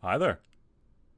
Hi there.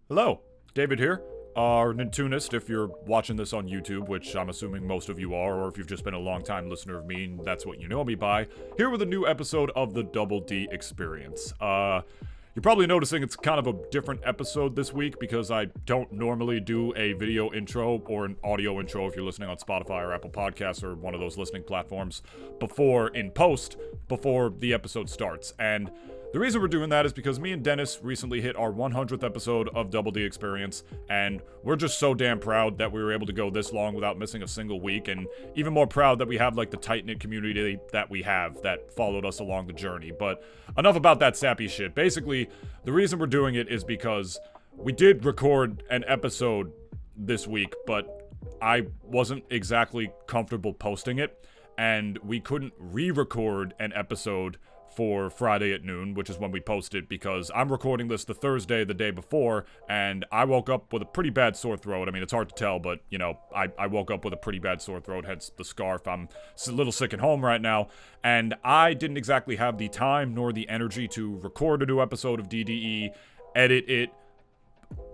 Hello, David here. Our Nintoonist, if you're watching this on YouTube, which I'm assuming most of you are, or if you've just been a long-time listener of me and that's what you know me by, here with a new episode of the Double D Experience. You're probably noticing it's kind of a different episode this week because I don't normally do a video intro or an audio intro if you're listening on Spotify or Apple Podcasts or one of those listening platforms before the episode starts. And the reason we're doing that is because me and Dennis recently hit our 100th episode of Double D Experience, and we're just so damn proud that we were able to go this long without missing a single week, and even more proud that we have like the tight-knit community that we have that followed us along the journey. But enough about that sappy shit. Basically, the reason we're doing it is because we did record an episode this week, but I wasn't exactly comfortable posting it, and we couldn't re-record an episode for Friday at noon, which is when we post it, because I'm recording this the Thursday the day before, and I woke up with a pretty bad sore throat. I mean, it's hard to tell, but, you know, I woke up with a pretty bad sore throat, hence the scarf. I'm a little sick at home right now, and I didn't exactly have the time nor the energy to record a new episode of DDE, edit it,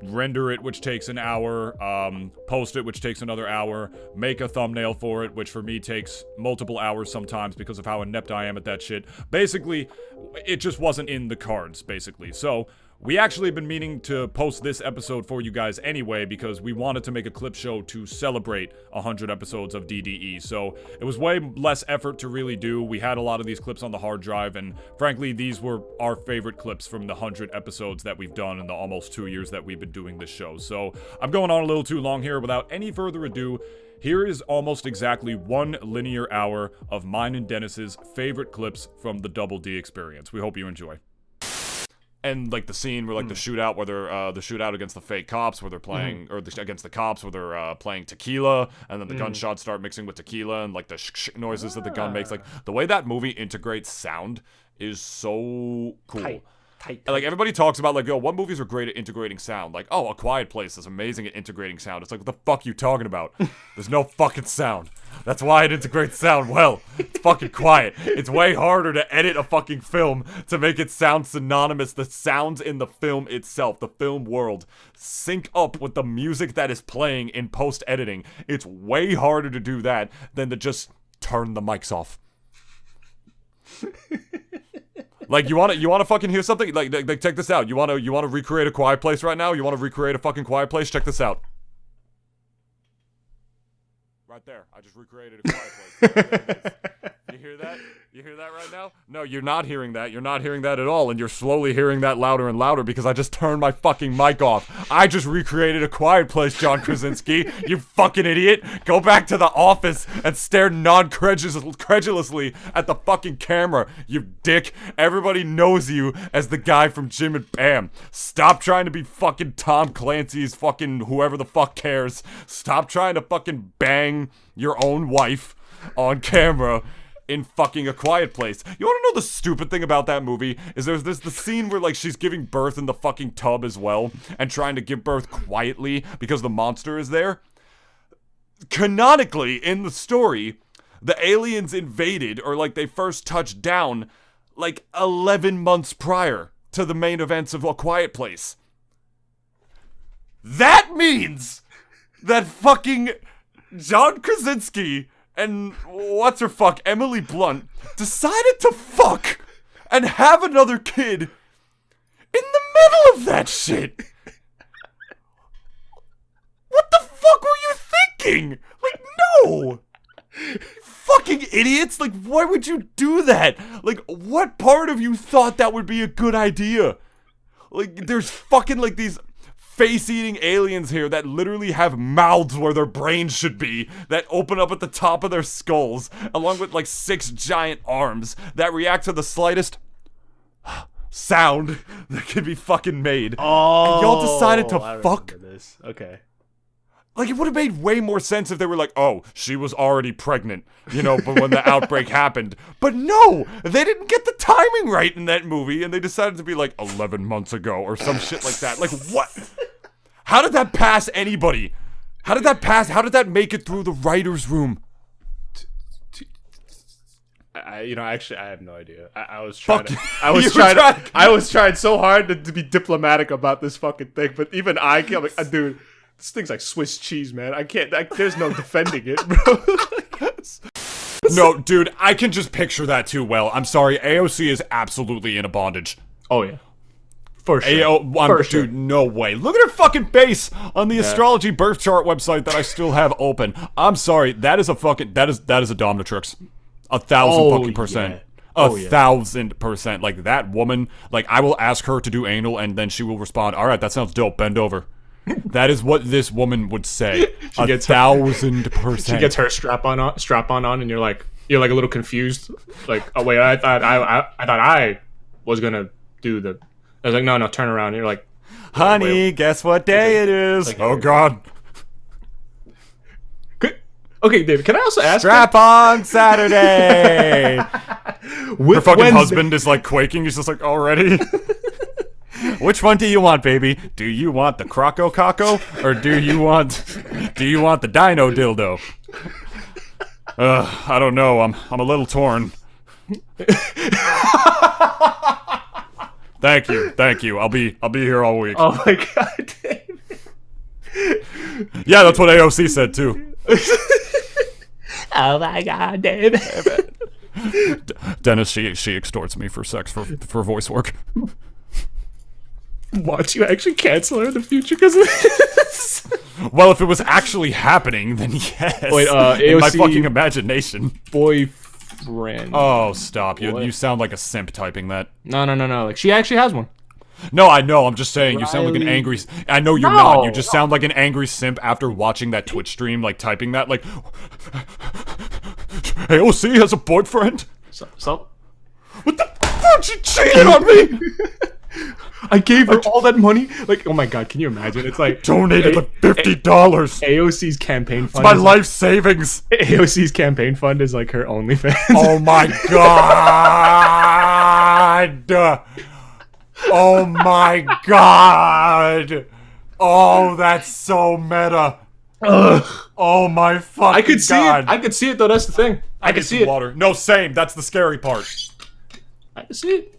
render it, which takes an hour, post it, which takes another hour, make a thumbnail for it, which for me takes multiple hours sometimes because of how inept I am at that shit. Basically, it just wasn't in the cards, basically. So, we actually have been meaning to post this episode for you guys anyway because we wanted to make a clip show to celebrate 100 episodes of DDE. So it was way less effort to really do. We had a lot of these clips on the hard drive, and frankly, these were our favorite clips from the 100 episodes that we've done in the almost 2 years that we've been doing this show. So I'm going on a little too long here. Without any further ado, here is almost exactly 1 linear hour of mine and Dennis's favorite clips from the Double D Experience. We hope you enjoy. And like the scene where like the shootout where they're the shootout against the fake cops where they're playing against the cops where they're playing tequila, and then the gunshots start mixing with tequila and like the noises that the gun makes. Like the way that movie integrates sound is so cool. Tight. Like everybody talks about like, yo, what movies are great at integrating sound? Like, oh, A Quiet Place is amazing at integrating sound. It's like, what the fuck you talking about? There's no fucking sound. That's why it integrates sound well. It's fucking quiet. It's way harder to edit a fucking film to make it sound synonymous. The sounds in the film itself, the film world, sync up with the music that is playing in post-editing. It's way harder to do that than to just turn the mics off. Like, you wanna fucking hear something? Like, check this out. You wanna recreate A Quiet Place right now? You wanna recreate a fucking Quiet Place? Check this out. Right there. I just recreated A Quiet Place. There it is. You hear that? You hear that right now? No, you're not hearing that. You're not hearing that at all, and you're slowly hearing that louder and louder because I just turned my fucking mic off. I just recreated A Quiet Place, John Krasinski. You fucking idiot. Go back to the office and stare non-credulously at the fucking camera, you dick. Everybody knows you as the guy from Jim and Pam. Stop trying to be fucking Tom Clancy's fucking whoever the fuck cares. Stop trying to fucking bang your own wife on camera in fucking A Quiet Place. You wanna know the stupid thing about that movie? Is there's the scene where like she's giving birth in the fucking tub as well, and trying to give birth quietly because the monster is there. Canonically, in the story, the aliens invaded, or like they first touched down, like 11 months prior to the main events of A Quiet Place. That means that fucking John Krasinski and what's-her-fuck, Emily Blunt, decided to fuck and have another kid in the middle of that shit. What the fuck were you thinking? Like, no! Fucking idiots! Like, why would you do that? Like, what part of you thought that would be a good idea? Like, there's fucking, like, these face-eating aliens here that literally have mouths where their brains should be, that open up at the top of their skulls, along with like 6 giant arms that react to the slightest sound that can be fucking made. Oh, and y'all decided to I fuck. remember this. Okay. Like, it would have made way more sense if they were like, oh, she was already pregnant, you know, but when the outbreak happened. But no, they didn't get the timing right in that movie, and they decided to be like 11 months ago or some shit like that. Like, what? How did that pass anybody? How did that pass? How did that make it through the writer's room? Actually, I have no idea. I was Fuck trying to. you. I was trying so hard to be diplomatic about this fucking thing, but even I can't. Like, dude, this thing's like Swiss cheese, man. I can't. There's no defending it, bro. No, dude, I can just picture that too well. I'm sorry, AOC is absolutely in a bondage. Oh yeah, for sure. Dude, no way. Look at her fucking face on the astrology birth chart website that I still have open. I'm sorry, that is a dominatrix. 1,000 fucking percent. Yeah. 1,000%. Like, that woman, like, I will ask her to do anal, and then she will respond, all right, that sounds dope, bend over. That is what this woman would say. 1,000%. She gets her strap on, and you're like a little confused. Like, oh wait, I thought I was gonna do the. I was like, no, turn around. And you're like, honey, guess what day it is? Like, oh God. Okay, David, can I also ask? Strap on Saturday. Her fucking husband is like quaking. He's just like, already. Which one do you want, baby? Do you want the Croco Caco, or do you want the Dino Dildo? I don't know. I'm a little torn. Thank you. I'll be here all week. Oh my God, David. Yeah, that's what AOC said too. Oh my God, David. Dennis, she extorts me for sex for voice work. Watch you actually cancel her in the future because of this. Well, if it was actually happening, then yes. Wait, in my AOC fucking imagination. Boyfriend. Oh, stop. You sound like a simp typing that. No. Like, she actually has one. No, I know. I'm just saying. You sound like an angry. I know you're not. You just sound like an angry simp after watching that Twitch stream, like typing that. Like, AOC has a boyfriend. So? What the fuck? She cheated on me. I gave her all that money. Like, oh my God, can you imagine? It's like donated like $50. AOC's campaign fund. It's my life savings. AOC's campaign fund is like her OnlyFans. Oh my God. Oh my God. Oh, that's so meta. Ugh. Oh my fucking I could see God. it. I could see it though. That's the thing. I could see it. Water. No, same. That's the scary part. I could see it.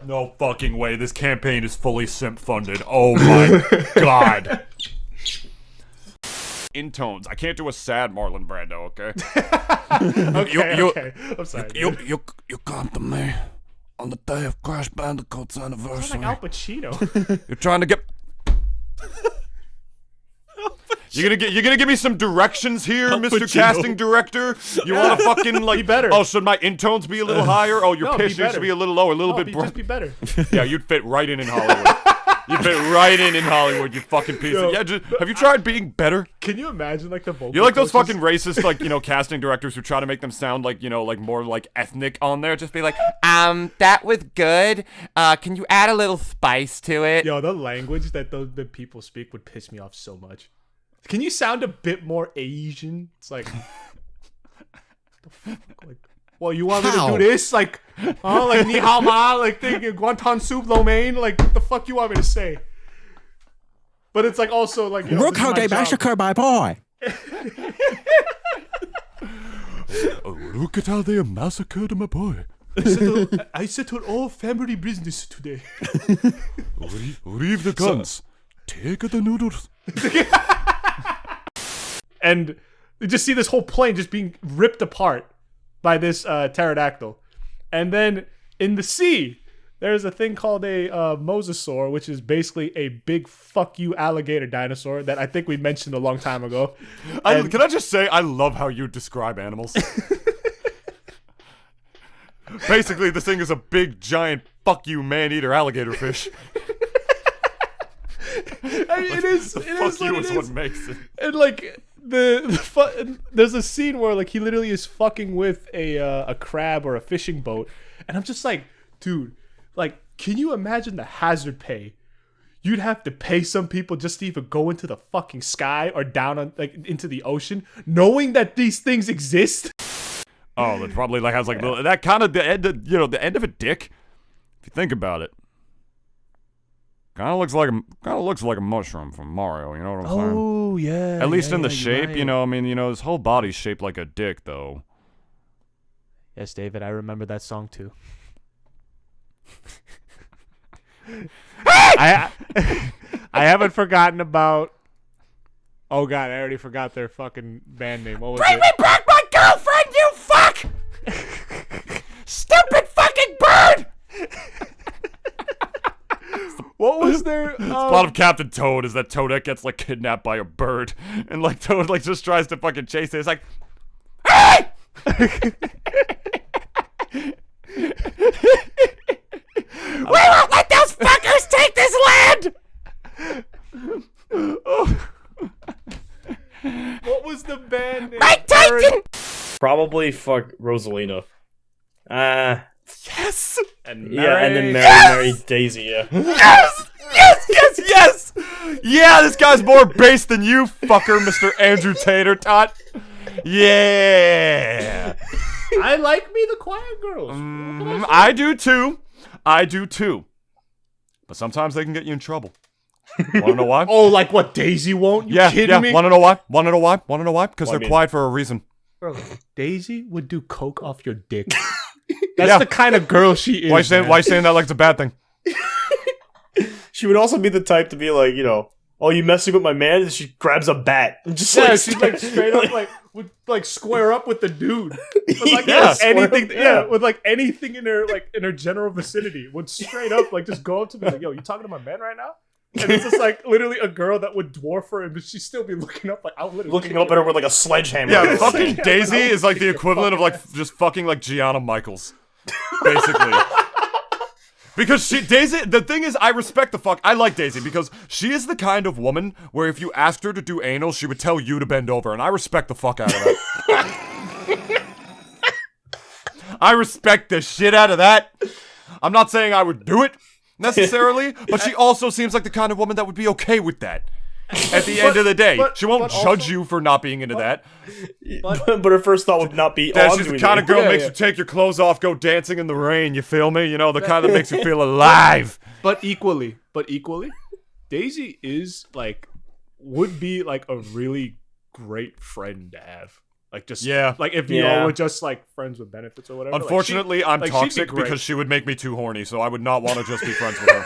No fucking way. This campaign is fully simp funded. Oh my God. In tones. I can't do a sad Marlon Brando, okay? Okay. I'm sorry. You come to me on the day of Crash Bandicoot's anniversary. Sounds like Al Pacino. You're trying to get. You're gonna give me some directions here, Mr. Casting Director? You wanna fucking like be better. Oh, should my intones be a little higher? Oh, your pitch needs to be a little lower, a little bit just be better. Yeah, you'd fit right in Hollywood. You'd fit right in Hollywood, you fucking piece of... Yeah, have you tried being better? Can you imagine like the vocal You're like those coaches? fucking racist, like, casting directors who try to make them sound like, like more like ethnic on there. Just be like, that was good. Can you add a little spice to it? Yo, the language that the people speak would piss me off so much. Can you sound a bit more Asian? It's like, the fuck? Like, well, you want me to do this? Like, like ni hao ma, like thinking guantan soup lo mein? Like, what the fuck you want me to say? But it's like also like, Look how they massacre my boy. Look at how they massacred my boy. I settled all family business today. Leave the guns. Take the noodles. And you just see this whole plane just being ripped apart by this pterodactyl. And then in the sea, there's a thing called a mosasaur, which is basically a big fuck you alligator dinosaur that I think we mentioned a long time ago. Can I just say, I love how you describe animals. Basically, this thing is a big, giant, fuck you, man-eater alligator fish. I mean, it is. The it fuck is you what is it what is. makes it. And like there's a scene where like he literally is fucking with a crab or a fishing boat, and I'm just like, dude, like, can you imagine the hazard pay? You'd have to pay some people just to even go into the fucking sky or down on like into the ocean, knowing that these things exist. Oh, that probably like has like that kind of the end of, the end of a dick. If you think about it. Kind of looks like a mushroom from Mario, you know what I'm saying? Oh, yeah. At least in the you're shape, right. I mean, his whole body's shaped like a dick, though. Yes, David, I remember that song too. I haven't forgotten about. Oh god, I already forgot their fucking band name. What was Bring it? me back my girlfriend, you fuck! Stupid fucking bird! What was their? The plot of Captain Toad is that Toadette gets like kidnapped by a bird, and like Toad like just tries to fucking chase it. It's like, hey! We won't let those fuckers take this land! What was the band name? Mike Tyson! Probably fuck Rosalina. Yes! And Yeah, and then Yes! marry Daisy, yeah. Yes! Yes! Yes! Yes! Yeah, this guy's more base than you, fucker, Mr. Andrew Tater Tot. Yeah! I like Me the Quiet Girls. I do too. I do too. But sometimes they can get you in trouble. Wanna know why? Oh, like what? Daisy won't? You yeah, kidding yeah. me? Wanna know why? Wanna know why? Wanna know why? Because Well, I they're mean- quiet for a reason. Bro, Daisy would do coke off your dick. That's Yeah. the kind of girl she is. Why you saying that like it's a bad thing? She would also be the type to be like, you know, oh, you messing with my man? And she grabs a bat and just Yeah, like, she's like straight up like would like square up with the dude. With like Yeah, anything, square up, yeah. with like anything in her general vicinity would straight up like just go up to me like, yo, you talking to my man right now? And it's just like literally a girl that would dwarf her, but she'd still be looking up like I would literally looking up at her with like a sledgehammer. Yeah, Or fucking something. Daisy is like the equivalent of like just fucking like Gianna Michaels, basically. Because Daisy, the thing is, I respect the fuck. I like Daisy because she is the kind of woman where if you asked her to do anal, she would tell you to bend over, and I respect the fuck out of that. I respect the shit out of that. I'm not saying I would do it necessarily, but she also seems like the kind of woman that would be okay with that. At the end of the day, but- she won't but judge also- you for not being into that. but her first thought would not be That on she's the doing kind it. of girl Yeah, makes yeah. you take your clothes off, go dancing in the rain. You feel me? You know, the kind that makes you feel alive. But equally, Daisy is like would be like a really great friend to have. Like just Yeah. like if you Yeah. all were just like friends with benefits or whatever. like, Unfortunately, I'm like, she'd be toxic great. because she would make me too horny, so I would not want to just be friends with her.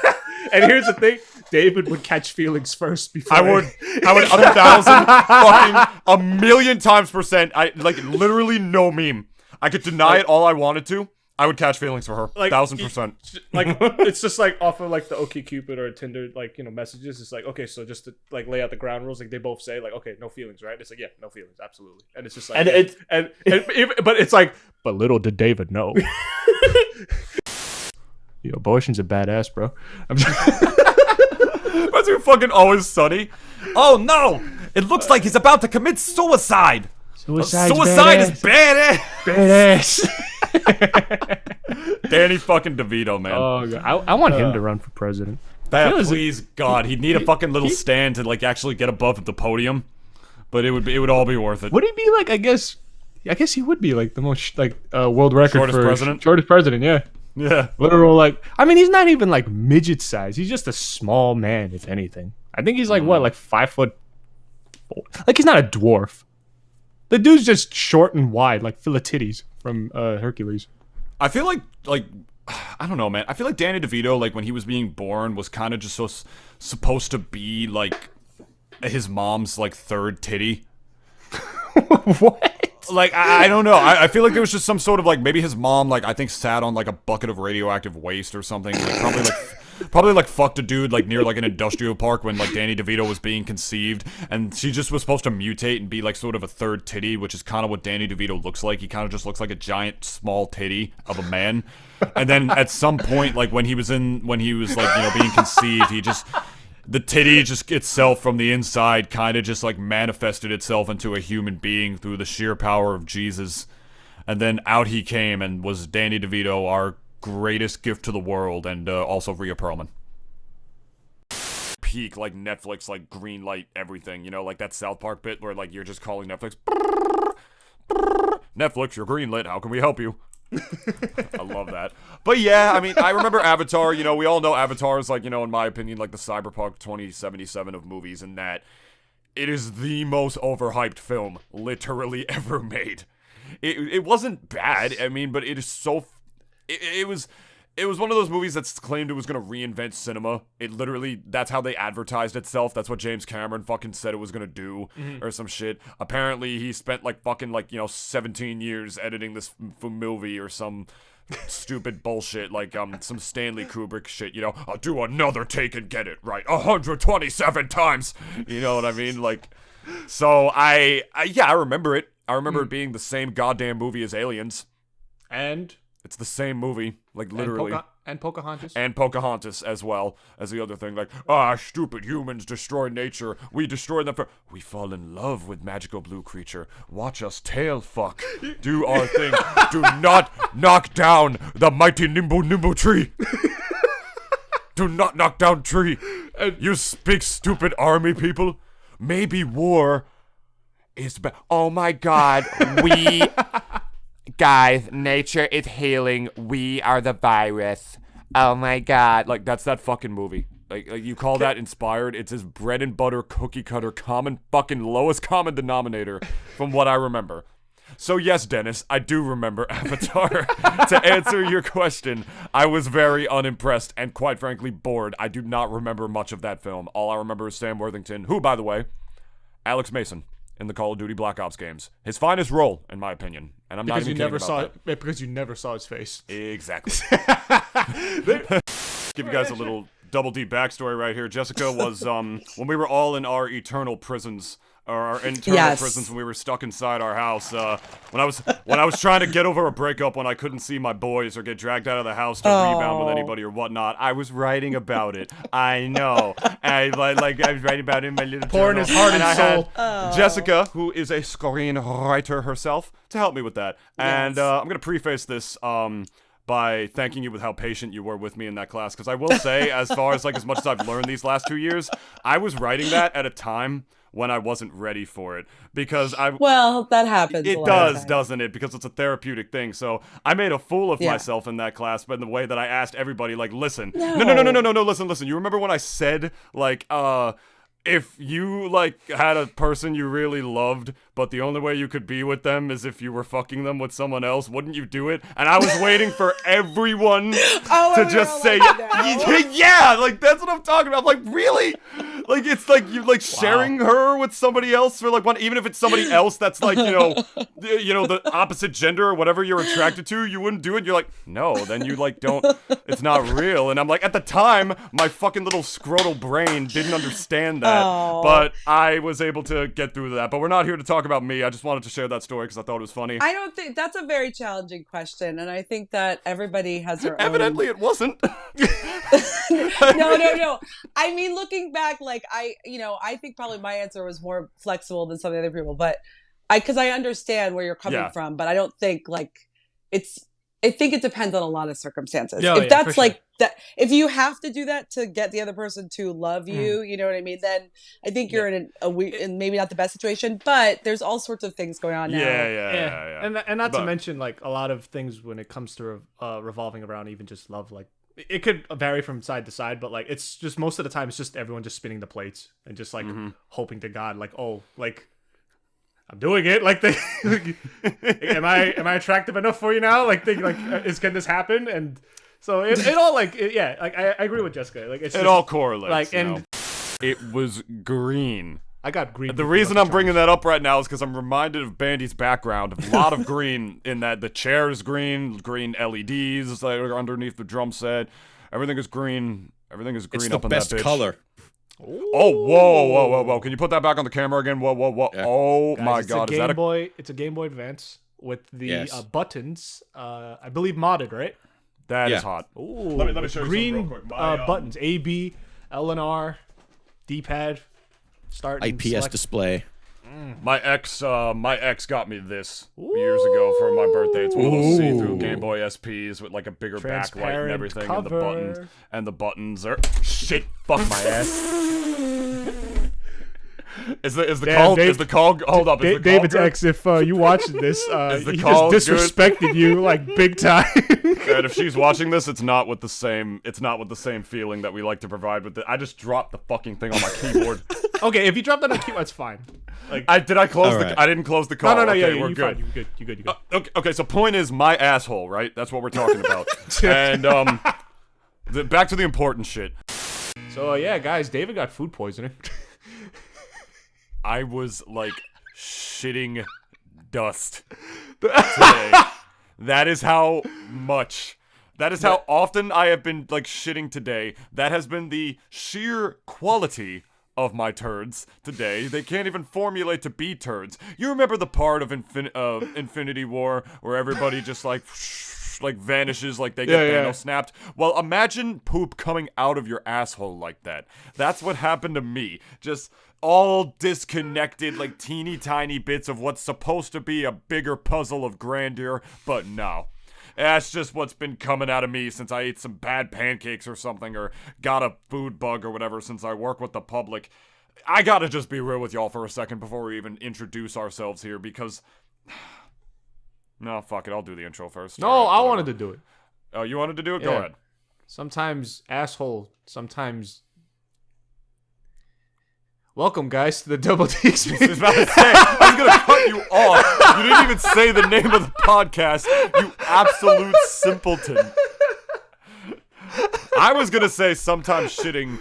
And here's the thing: David would catch feelings first before I would 1,000 fucking a million times percent. I like literally no meme. I could deny it all I wanted to. I would catch feelings for her, Like, 1,000%. Like it's just like off of like the OkCupid or Tinder like messages. It's like okay, so just to like lay out the ground rules. Like they both say like okay, no feelings, right? It's like yeah, no feelings, absolutely. And it's just like And yeah. it- but it's like but little did David know. Yo, abortion's a badass, bro. I'm just, That's who fucking always sunny. Oh no! It looks like he's about to commit suicide. Suicide is badass. badass. Danny fucking DeVito, man. Oh god, I want him to run for president. That, feels- please God, he'd need a fucking little stand to like actually get above the podium, but it would all be worth it. Would he be like? I guess he would be like the most like world record Shortest for president? Shortest president, yeah. Yeah, Literal like. I mean, he's not even like midget size. He's just a small man, if anything. I think he's like what, like 5'4". Like he's not a dwarf. The dude's just short and wide, like Phila Titties from Hercules. I feel like I don't know, man. I feel like Danny DeVito, like when he was being born, was kind of just supposed to be like his mom's like third titty. What? Like I don't know. I feel like there was just some sort of like maybe his mom like I think sat on like a bucket of radioactive waste or something. Like, probably fucked a dude like near like an industrial park when like Danny DeVito was being conceived, and she just was supposed to mutate and be like sort of a third titty, which is kind of what Danny DeVito looks like. He kind of just looks like a giant small titty of a man. And then at some point, like when he was like being conceived, the titty just itself from the inside kind of just like manifested itself into a human being through the sheer power of Jesus. And then out he came and was Danny DeVito, our greatest gift to the world, and also Rhea Perlman. Peak, like Netflix, like green light everything, like that South Park bit where like you're just calling Netflix. Netflix, you're green lit, how can we help you? I love that. But yeah, I mean, I remember Avatar, we all know Avatar is like, in my opinion, like the Cyberpunk 2077 of movies, and that it is the most overhyped film literally ever made. it wasn't bad. I mean, but it is so. It was one of those movies that's claimed it was gonna reinvent cinema. It literally, that's how they advertised itself. That's what James Cameron fucking said it was gonna do, or some shit. Apparently, he spent like fucking 17 years editing this movie or some stupid bullshit, like some Stanley Kubrick shit. I'll do another take and get it right 127 times. You know what I mean? Like, so I remember it. I remember it being the same goddamn movie as Aliens. And it's the same movie, like literally. And Pocahontas. And Pocahontas as well as the other thing. Like, stupid humans destroy nature. We destroy them we fall in love with magical blue creature. Watch us tail fuck. Do our thing. Do not knock down the mighty Nimbo tree. Do not knock down tree. You big stupid army people. Maybe war is oh my god. Guys, nature is healing. We are the virus. Oh my god. Like, that's that fucking movie. Like you call that inspired? It's his bread and butter cookie cutter common fucking lowest common denominator from what I remember. So yes, Dennis, I do remember Avatar. To answer your question, I was very unimpressed and quite frankly bored. I do not remember much of that film. All I remember is Sam Worthington, who, by the way, Alex Mason in the Call of Duty Black Ops games. His finest role, in my opinion. And I'm not even kidding about that. Because you never saw his face. Exactly. Give you guys a little double D backstory right here. Jessica was, when we were all in our eternal prisons, or our internal prisons when we were stuck inside our house, when I was trying to get over a breakup when I couldn't see my boys or get dragged out of the house to rebound with anybody or whatnot, I was writing about it. I know. I was writing about it in my little pouring journal. his heart and soul. I had Jessica, who is a screenwriter herself, to help me with that. And I'm gonna preface this by thanking you with how patient you were with me in that class, because I will say, as far as as much as I've learned these last 2 years, I was writing that at a time when I wasn't ready for it, because that happens. It does, doesn't it? Because it's a therapeutic thing. So I made a fool of myself in that class, but in the way that I asked everybody, listen, no, listen. You remember when I said if you had a person you really loved, but the only way you could be with them is if you were fucking them with someone else, wouldn't you do it? And I was waiting for everyone to just say, yeah, that's what I'm talking about. Really? It's you sharing her with somebody else for one, even if it's somebody else that's the opposite gender or whatever you're attracted to, you wouldn't do it. You're no, then you don't, it's not real. And I'm at the time, my fucking little scrotal brain didn't understand that. But I was able to get through that. But we're not here to talk about me. I just wanted to share that story because I thought it was funny. I don't think that's a very challenging question, and I think that everybody has their own. Evidently, it wasn't. No. I mean, looking back, I think probably my answer was more flexible than some of the other people, but because I understand where you're coming from, but I don't think I think it depends on a lot of circumstances. If that's that, if you have to do that to get the other person to love you, you know what I mean? Then I think you're in in maybe not the best situation, but there's all sorts of things going on now. Yeah. And not to mention a lot of things when it comes to revolving around even just love. It could vary from side to side, but it's just most of the time it's just everyone just spinning the plates and just hoping to God I'm doing it. Am I attractive enough for you now? Can this happen? And so it all I agree with Jessica. It's it all correlates. It was green. I got green. The reason I'm bringing that up right now is because I'm reminded of Bandy's background. A lot of green in that. The chair is green LEDs that are underneath the drum set. Everything is green. Everything is green up in that bitch. It's the best color. Ooh. Oh, whoa. Can you put that back on the camera again? Whoa. Yeah. Oh, guys, my God. Is that a Game Boy? It's a Game Boy Advance with the buttons, I believe modded, right? That is hot. Ooh, let me show you green something real quick. buttons, A, B, L and R, D-pad, start and IPS select. Display. My ex got me this years ago for my birthday. It's one of those see-through Game Boy SPs with a bigger backlight and everything, cover. and the buttons are shit. Fuck my ass. Is the call? Hold up. Is the David's call ex, if you watching this, Is the he call just disrespected you big time. And if she's watching this, it's not with the same feeling that we like to provide with it. I just dropped the fucking thing on my keyboard. Okay, if you drop that on cue, that's fine. Like, Did I close All the? right. I didn't close the call. no, Okay, yeah, we're you're good. fine. You good. Okay, so point is my asshole, right? That's what we're talking about. And back to the important shit. So yeah, guys, David got food poisoning. I was like shitting dust today. That is how much. That is how often I have been like shitting today. That has been the sheer quality of my turds today. They can't even formulate to be turds. You remember the part of Infinity War where everybody just like vanishes, like they get Thanos snapped? Well, imagine poop coming out of your asshole like that. That's what happened to me. Just all disconnected, like teeny tiny bits of what's supposed to be a bigger puzzle of grandeur, but no. That's just what's been coming out of me since I ate some bad pancakes or something, or got a food bug or whatever since I work with the public. I gotta just be real with y'all for a second before we even introduce ourselves here, because... No, fuck it, I'll do the intro first. No, All right, I whatever. wanted to do it. Oh, you wanted to do it? Go Yeah. ahead. Sometimes asshole, sometimes. Welcome, guys, to the Double D I was experience. about to say, I was gonna cut you off. You didn't even say the name of the podcast, you absolute simpleton. I was gonna say sometimes shitting,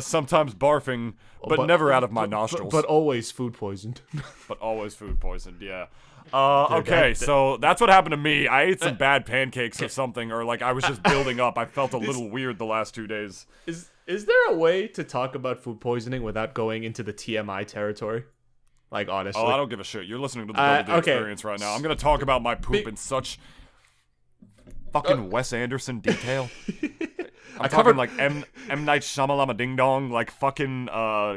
sometimes barfing, but never out of my nostrils. But always food poisoned. But always food poisoned, yeah. Okay, so that's what happened to me. I ate some bad pancakes or something, or like I was just building up. I felt a little weird the last 2 days. Is there a way to talk about food poisoning without going into the TMI territory? Like, honestly. Oh, I don't give a shit. You're listening to the Double D okay. Experience right now. I'm gonna talk about my poop in such fucking Wes Anderson detail. I'm talking like M. Night Shyamalama Ding Dong, like fucking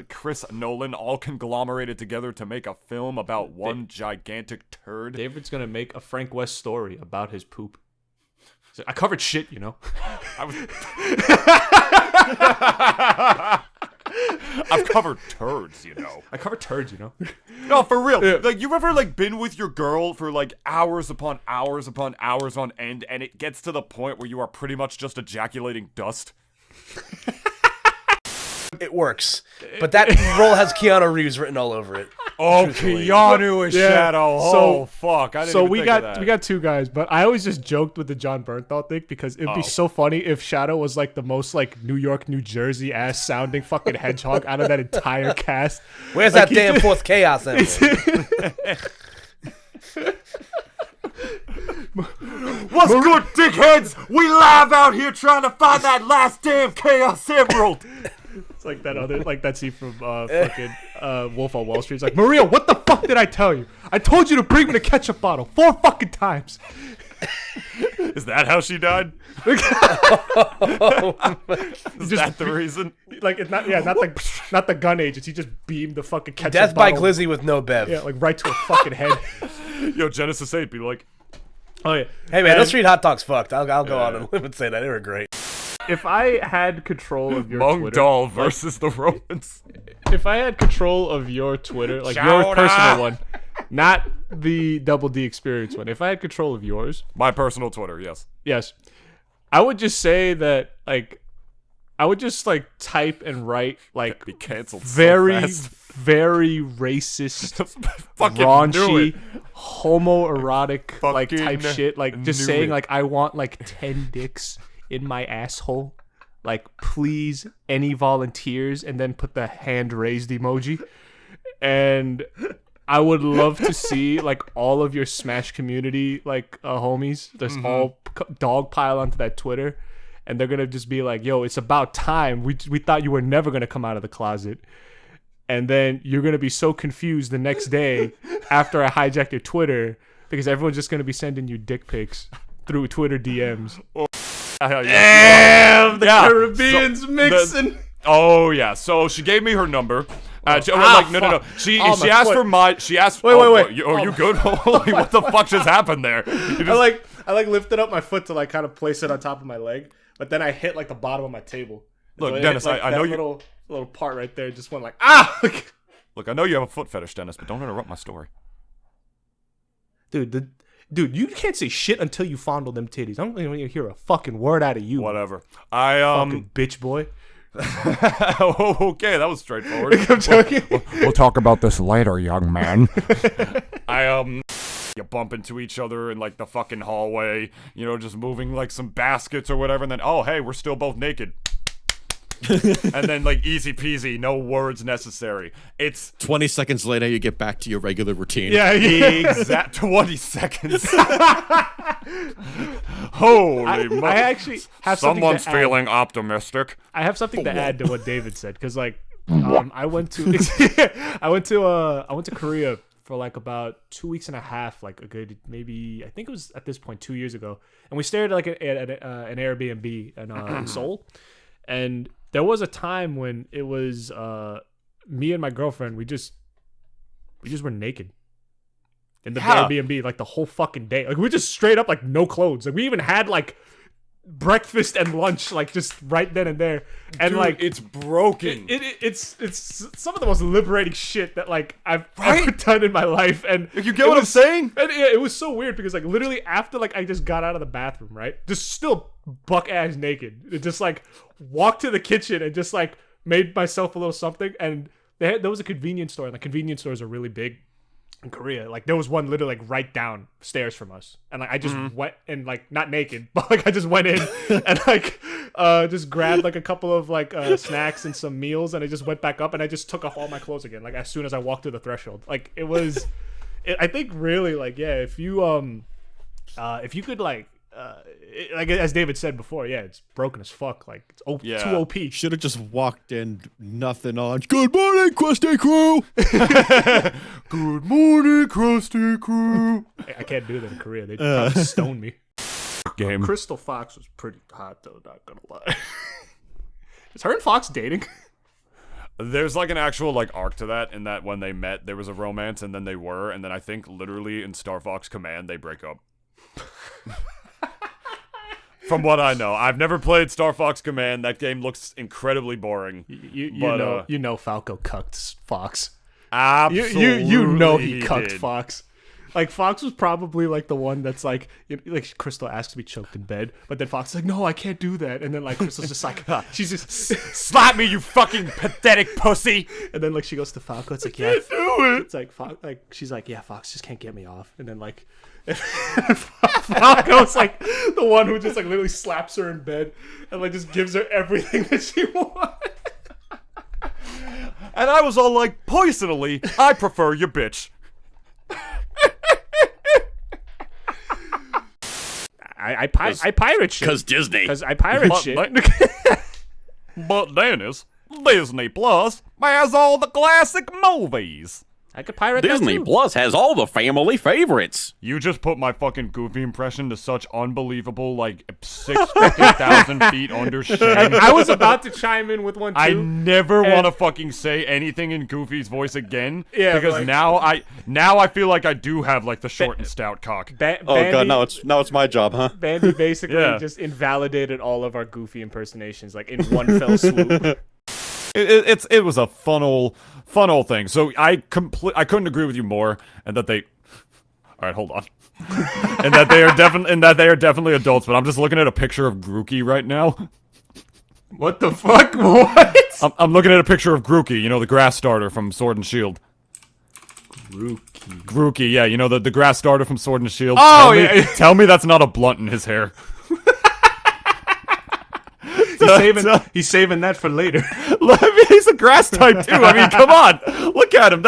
Chris Nolan, all conglomerated together to make a film about one gigantic turd. David's gonna make a Frank West story about his poop. So I covered shit, you know. I've covered turds, you know. I covered turds, you know. No, for real. Yeah. Like, you ever like been with your girl for like hours upon hours upon hours on end, and it gets to the point where you are pretty much just ejaculating dust? It works, but that role has Keanu Reeves written all over it. Oh, Truthfully. Keanu is Yeah, Shadow. Oh, fuck. I didn't So even we think got of that. we got two guys, but I always just joked with the John Bernthal thing because it'd be so funny if Shadow was like the most like New York, New Jersey ass sounding fucking hedgehog out of that entire cast. Where's Like, that damn fourth chaos emblem? What's good, dickheads? We live out here trying to find that last damn Chaos Emerald. It's like that other, like that scene from fucking Wolf on Wall Street. It's like, Maria, what the fuck did I tell you? I told you to bring me the ketchup bottle 4 fucking times. Is that how she died? Is that the reason? Like it's not, not the gun agents. He just beamed the fucking ketchup Death by bottle. Glizzy with no bev. Yeah, like right to a fucking head. Yo, Genesis 8 be like, Oh yeah. Hey man, And those street hot dogs fucked. I'll go on and live and say that they were great. If I had control of your Mong Twitter, Doll versus the Romans. if I had control of your Twitter, like your Shout personal out. one, not the Double D Experience one. If I had control of yours, My personal Twitter, yes. yes, I would just say that I would just like type and write like Be canceled very, so fast. very racist, Fucking knew raunchy, it. homoerotic like type Fucking shit. Like just knew saying it. like I want like 10 dicks in my asshole. Like please, any volunteers, and then put the hand raised emoji. And I would love to see like all of your Smash community like homies just all dog pile onto that Twitter, and they're gonna just be like, "Yo, it's about time. We thought you were never gonna come out of the closet." And then you're going to be so confused the next day after I hijack your Twitter because everyone's just going to be sending you dick pics through Twitter DMs. Damn, The Caribbean's mixing. Oh yeah, so she gave me her number. No. She Oh, she my asked foot. for my. She asked. Wait. You good? Holy, what the fuck just happened there? You just, I lifted up my foot to like kind of place it on top of my leg, but then I hit like the bottom of my table. Look, So it Dennis, hit, like, I that know you. little part right there just went like Look, I know you have a foot fetish, Dennis, but don't interrupt my story. dude, you can't say shit until you fondle them titties. I don't even want to hear a fucking word out of you. Whatever. I Fucking bitch boy. Okay, that was straightforward. I'm joking. We'll talk about this later, young man. You bump into each other in like the fucking hallway, you know, just moving like some baskets or whatever, and then oh hey, we're still both naked. And then like easy peasy, no words necessary. It's 20 seconds later, you get back to your regular routine. Yeah, exact 20 seconds. Holy I actually have something someone's to add. feeling optimistic. I have something to add to what David said because like I went to Korea for like about 2 weeks and a half, like a good maybe I think it was at this point 2 years ago, and we stayed at like an Airbnb in Seoul, and there was a time when it was me and my girlfriend we just were naked in the Airbnb like the whole fucking day. Like we just straight up like no clothes. Like we even had like breakfast and lunch like just right then and there, and Dude, like it's broken. it's some of the most liberating shit that like I've ever done in my life. And You get what I'm saying? and it was so weird because like literally after like I just got out of the bathroom, right, just still buck ass naked, it just like walked to the kitchen and just like made myself a little something. And there was a convenience store, and like convenience stores are really big in Korea. Like there was one literally like right downstairs from us, and like I just went and like not naked, but like I just went in and like just grabbed like a couple of like snacks and some meals, and I just went back up and I just took off all my clothes again like as soon as I walked through the threshold. Like it was I think really like if you could like like as David said before, yeah, it's broken as fuck. Like it's too OP. Should have just walked in, nothing on. Good morning, Krusty Crew. Good morning, Krusty Crew. I can't do that in Korea. They'd probably stone me. Game. Crystal Fox was pretty hot though, not gonna lie. Is her and Fox dating? There's like an actual like arc to that, in that when they met there was a romance, and then they were, and then I think literally in Star Fox Command they break up. From what I know, I've never played Star Fox Command. That game looks incredibly boring. You But, know Falco cucked Fox. Absolutely, You know he he cucked did. Fox. Like Fox was probably like the one that's like Crystal asks to be choked in bed, but then Fox is like, no, I can't do that. And then like Crystal's just like, she's just Slap me, you fucking pathetic pussy. and then like she goes to Falco. It's like, yeah, do it. It's like like she's like, yeah, Fox just can't get me off. And then like Falco's like the one who just like literally slaps her in bed and like just gives her everything that she wants. And I was all like, personally, I prefer your bitch. I pirate shit. Because Disney. Because I pirate But shit. But Dennis, Disney Plus has all the classic movies. I could pirate Disney that too. Plus has all the family favorites. You just put my fucking Goofy impression to such unbelievable, like, 6,000 feet under shame. I was about to chime in with one too. I never And- want to fucking say anything in Goofy's voice again. Yeah, because like- now I feel like I do have like the short and stout cock. Oh god, now it's my job, huh? Bandy basically Yeah. just invalidated all of our Goofy impersonations like in one fell swoop. It was a fun old thing. So I couldn't agree with you more, and that they. All right, hold on. and that they are definitely adults. But I'm just looking at a picture of Grookey right now. What the fuck? What? I'm looking at a picture of Grookey. You know, the grass starter from Sword and Shield. Grookey, yeah, you know the grass starter from Sword and Shield. Oh, Tell me- yeah. Tell me that's not a blunt in his hair. He's saving that for later. I mean, he's a grass type too. I mean, come on, look at him.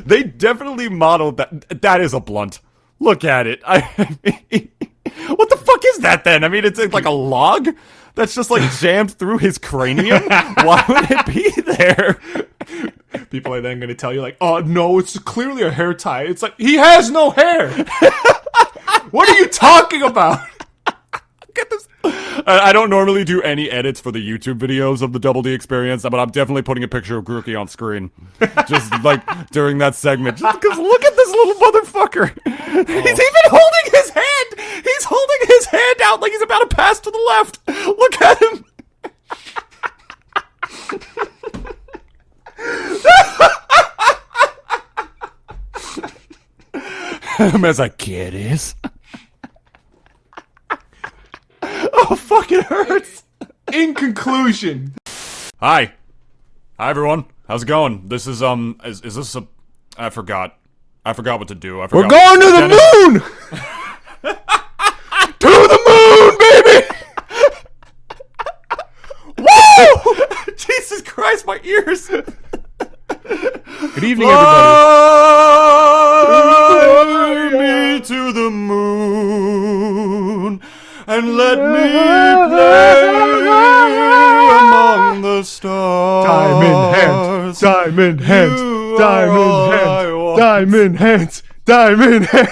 They definitely modeled that. That is a blunt. Look at it. I mean, what the fuck is that then? I mean, it's like a log that's just like jammed through his cranium. Why would it be there? People are then going to tell you like, oh no, it's clearly a hair tie. It's like he has no hair. What are you talking about? Get this. I don't normally do any edits for the YouTube videos of the Double D experience, but I'm definitely putting a picture of Grookey on screen, just like during that segment. Just because look at this little motherfucker. He's even holding his hand. He's holding his hand out like he's about to pass to the left. Look at him. As a kid is. Oh, fuck, it hurts. In conclusion, Hi. Hi, everyone. How's it going? This is this a... I forgot what to do. We're going to the moon! To the moon, baby! Woo! Jesus Christ, my ears! Good evening, everybody. Fly me to the moon and let me play among the stars. Diamond hands, diamond hands, You diamond are all I hands, want. diamond hands, diamond hands.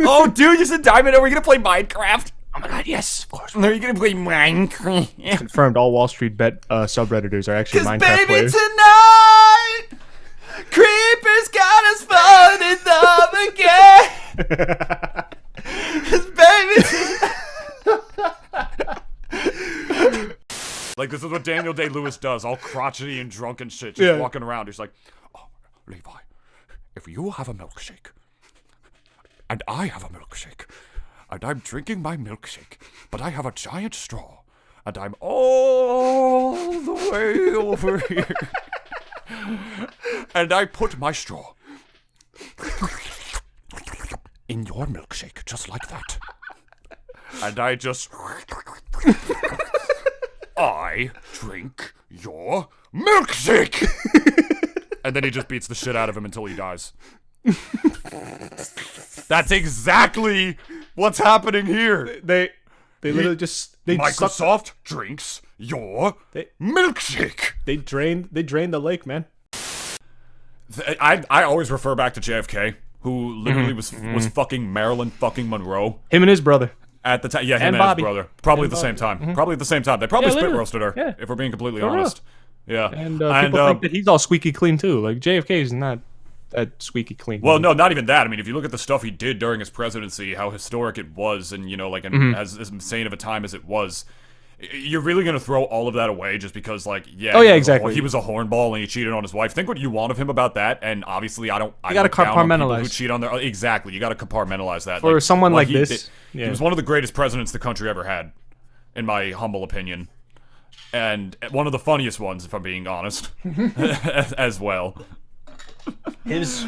Oh, dude, you said Diamond. Are we gonna play Minecraft? Oh my god, yes, of course. Are you gonna play Minecraft? Yeah. Confirmed, all Wall Street bet subredditors are actually Minecraft players. Tonight, creepers got us falling in love again. 'Cause baby Like, this is what Daniel Day-Lewis does, all crotchety and drunk and shit, just Yeah. walking around. He's like, oh, Levi, if you have a milkshake, and I have a milkshake, and I'm drinking my milkshake, but I have a giant straw, and I'm all the way over here, and I put my straw in your milkshake, just like that. And I just... I drink your milkshake! And then he just beats the shit out of him until he dies. That's exactly what's happening here. They literally just Microsoft drinks your milkshake. They drained the lake, man. I always refer back to JFK, who literally was fucking Marilyn fucking Monroe. Him and his brother. At the time, yeah, him And and Bobby. his brother. Probably And at the same Bobby. time. Probably at the same time. They probably Yeah, spit literally. roasted her, Yeah. if we're being completely For real. honest. Yeah. And people think that he's all squeaky clean too. Like JFK is not that squeaky clean. well, no, not even that. I mean, if you look at the stuff he did during his presidency, how historic it was, and, you know, like, and as insane of a time as it was, you're really going to throw all of that away just because, like, yeah. Oh, yeah, exactly. He was a hornball and he cheated on his wife. Think what you want of him about that, and obviously I gotta look down on people compartmentalize. who cheat on their... Exactly, you got to compartmentalize that. For someone what like he this, did- yeah. He was one of the greatest presidents the country ever had, in my humble opinion. And one of the funniest ones, if I'm being honest, as well. his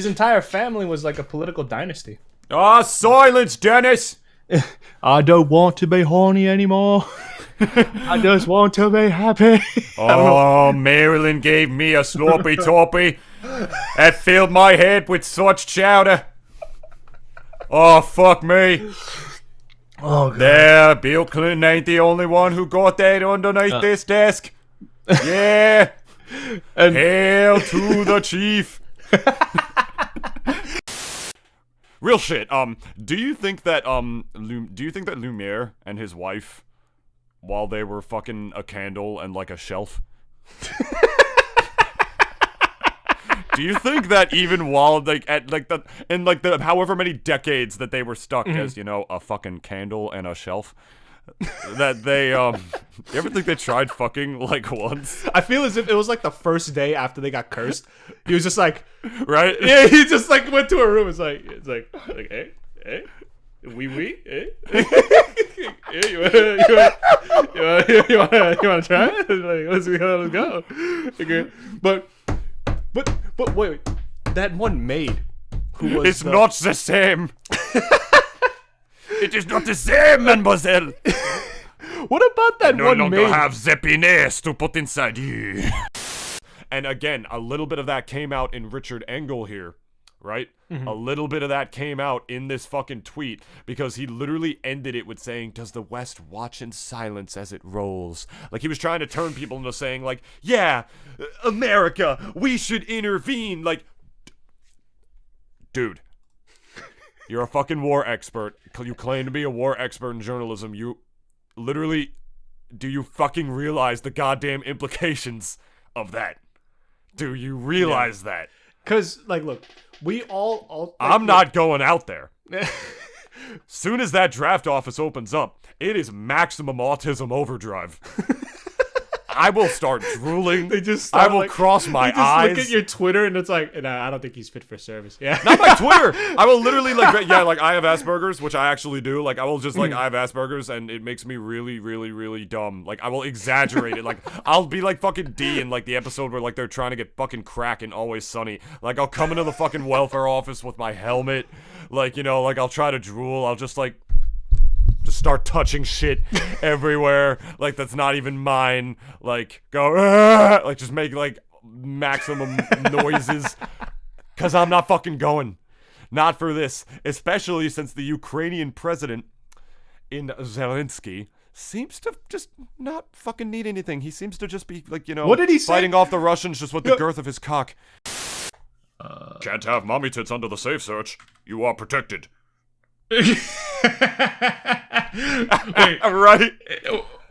entire family was like a political dynasty. Ah, silence, Dennis! I don't want to be horny anymore. I just want to be happy. Oh, Marilyn gave me a sloppy toppy. It filled my head with such chowder. Oh, fuck me. Oh god. There, Bill Clinton ain't the only one who got that underneath this desk. Yeah. And Hail to the chief. Real shit. Do you think that Lumiere and his wife, while they were fucking a candle and like a shelf, do you think that even while like at like the in like the however many decades that they were stuck as, you know, a fucking candle and a shelf, that they you ever think they tried fucking like once? I feel as if it was like the first day after they got cursed. He was just like, Right? yeah, he just like went to a room. It's like, hey, eh? Yeah, you want to try it? Like, let's go. Okay. But wait, that one maid who was It's not the same. It is not the same, mademoiselle. What about that No one longer maid? have the penis to put inside you. And again, a little bit of that came out in Richard Engel here, right? A little bit of that came out in this fucking tweet because he literally ended it with saying, "Does the West watch in silence as it rolls?" Like he was trying to turn people into saying, like, yeah, America, we should intervene. Like, dude, you're a fucking war expert. You claim to be a war expert in journalism. You literally, do you fucking realize the goddamn implications of that? Do you realize that? Because, like, look, we all like, I'm not going out there. Soon as that draft office opens up, it is maximum autism overdrive. I will start drooling. They just I start, will like, cross my you just eyes. look at your Twitter and it's like, nah, I don't think he's fit for service. Yeah. Not my Twitter. I will literally like I have Asperger's, which I actually do. Like I will just I have Asperger's and it makes me really, really, really dumb. Like I will exaggerate it. Like I'll be like fucking D in like the episode where like they're trying to get fucking crack in Always Sunny. Like I'll come into the fucking welfare office with my helmet. Like, you know, like I'll try to drool. I'll just start touching shit everywhere, like that's not even mine. Like go, like just make like maximum noises, cause I'm not fucking going, not for this. Especially since the Ukrainian president, in Zelensky, seems to just not fucking need anything. He seems to just be like, you know, What did he say? fighting off the Russians just with the girth of his cock. Can't have mommy tits under the safe search. You are protected. Wait. Right?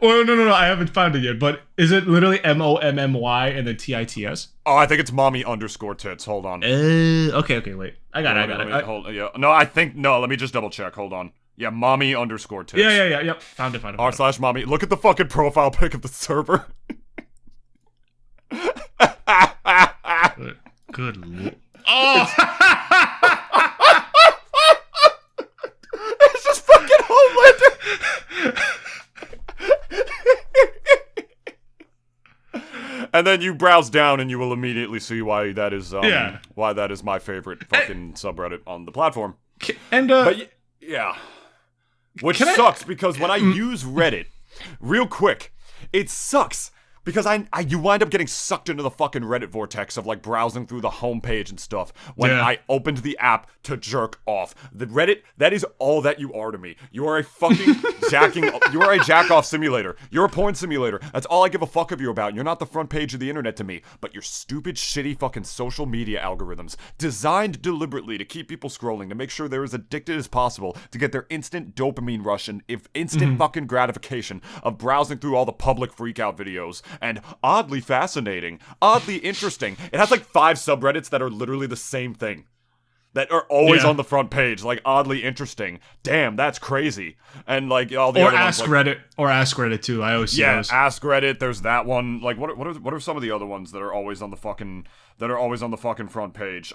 Oh, no, I haven't found it yet. But is it literally MOMMY and then TITS? Oh, I think it's mommy underscore tits. Hold on. Okay, wait. I got it. Let me just double check. Hold on. Yeah, mommy underscore tits. Yeah. Yep. Found it. r/mommy. Look at the fucking profile pic of the server. Good lord. Oh! It's just fucking Homelander. And then you browse down and you will immediately see why that is why that is my favorite fucking subreddit on the platform. And Yeah. Which sucks because when I use Reddit, real quick, it sucks because you wind up getting sucked into the fucking Reddit vortex of like browsing through the homepage and stuff when I opened the app to jerk off. The Reddit, that is all that you are to me. You are a fucking you are a jack-off simulator. You're a porn simulator. That's all I give a fuck of you about. You're not the front page of the internet to me, but your stupid, shitty fucking social media algorithms designed deliberately to keep people scrolling, to make sure they're as addicted as possible, to get their instant dopamine rush and instant fucking gratification of browsing through all the public freakout videos. And oddly fascinating, oddly interesting. It has like 5 subreddits that are literally the same thing. That are always on the front page, like oddly interesting. Damn, that's crazy. And like all the other ones, Ask Reddit too. I always see those. Ask Reddit. There's that one. Like what are some of the other ones that are always on the fucking front page?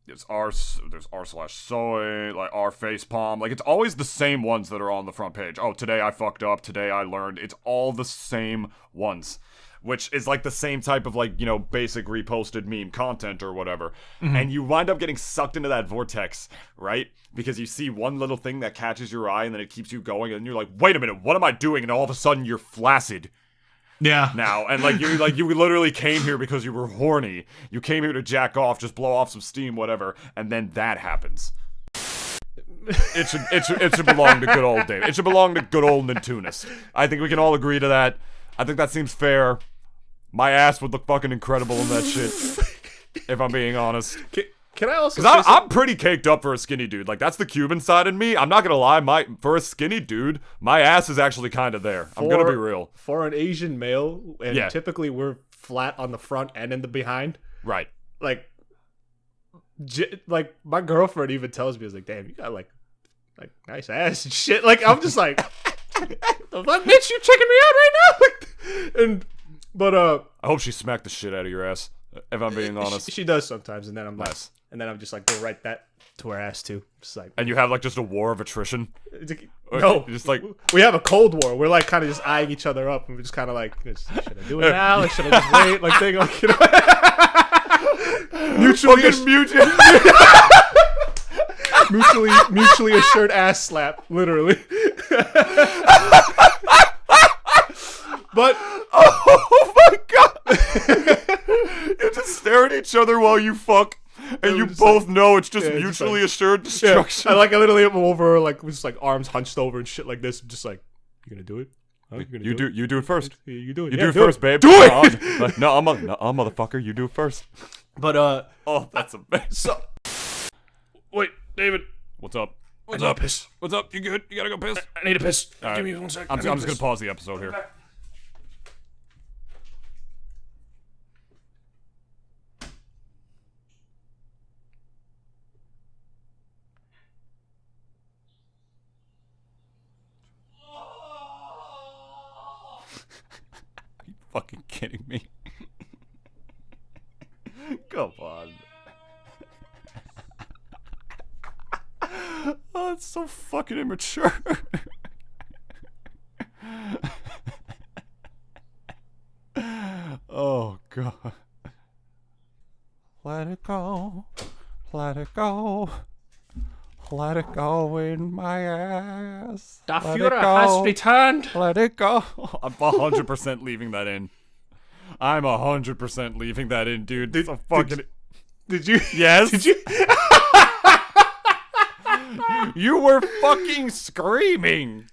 There's r/soy, like r/facepalm. Like it's always the same ones that are on the front page. Oh, today I fucked up. Today I learned. It's all the same ones. Which is like the same type of like, you know, basic reposted meme content or whatever. And you wind up getting sucked into that vortex, right? Because you see one little thing that catches your eye and then it keeps you going and you're like, wait a minute, what am I doing? And all of a sudden you're flaccid. Yeah. Now, and you literally came here because you were horny. You came here to jack off, just blow off some steam, whatever, and then that happens. It should belong to good old Dave. It should belong to good old Nintoonist. I think we can all agree to that. I think that seems fair. My ass would look fucking incredible in that shit, if I'm being honest. Can I also? Because I'm pretty caked up for a skinny dude. Like that's the Cuban side in me. I'm not gonna lie. For a skinny dude, my ass is actually kind of there. I'm gonna be real. For an Asian male, and typically we're flat on the front and in the behind. Right. Like my girlfriend even tells me, "Is like, damn, you got like nice ass and shit." Like I'm just like, the fuck, bitch, you checking me out right now? But I hope she smacked the shit out of your ass. If I'm being honest, she does sometimes, and then I'm like, and then I'm just like, go right that to her ass too. Just like, and you have like just a war of attrition. No, just like we have a cold war. We're like kind of just eyeing each other up, and we're just kind of like, should I do it now? Like, should I just wait? Like, thing, like, you know, mutually assured ass slap, literally. But oh my god, you just stare at each other while you fuck, and you both know it's just mutually assured destruction. I literally am over, like, with just like arms hunched over and shit like this. I'm just like, you gonna do it? Huh? You do it first. You do it. You do it first, babe. Do it. No, motherfucker. You do it first. But oh, that's amazing. So, wait, David. What's up? What's up? Piss. What's up? You good? You gotta go piss? I need a piss. All right. Give me 1 second. I'm just gonna pause the episode here. fucking kidding me? Come on. Oh, it's so fucking immature. Oh, God. Let it go. Let it go. Let it go in my ass. The Let Führer it go. has returned. Let it go. I'm 100% leaving that in. I'm 100% leaving that in, dude. It's a fucking... Did you? Yes? Did you? You were fucking screaming.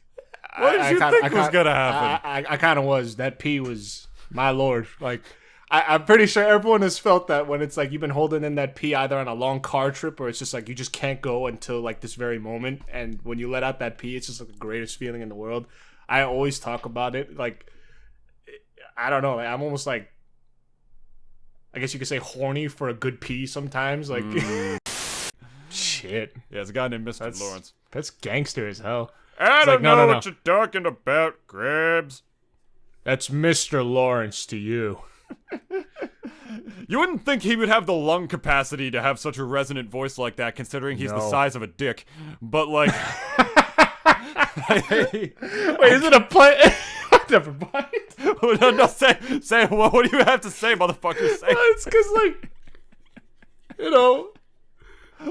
What did you think was gonna happen? I kind of was. That pee was, my lord. Like, I'm pretty sure everyone has felt that when it's like you've been holding in that pee either on a long car trip or it's just like you just can't go until like this very moment. And when you let out that pee, it's just like the greatest feeling in the world. I always talk about it. Like, I don't know. Like, I'm almost like, I guess you could say horny for a good pee sometimes. Like, shit. Yeah, it's a guy named Mr. Lawrence. That's gangster as hell. I don't like, no, know no, what you're talking about, Grabs. That's Mr. Lawrence to you. You wouldn't think he would have the lung capacity to have such a resonant voice like that, considering he's the No. size of a dick. But, like... Wait, is it a play? Never mind. No, say what do you have to say, motherfucker? Say. It's because, like, you know,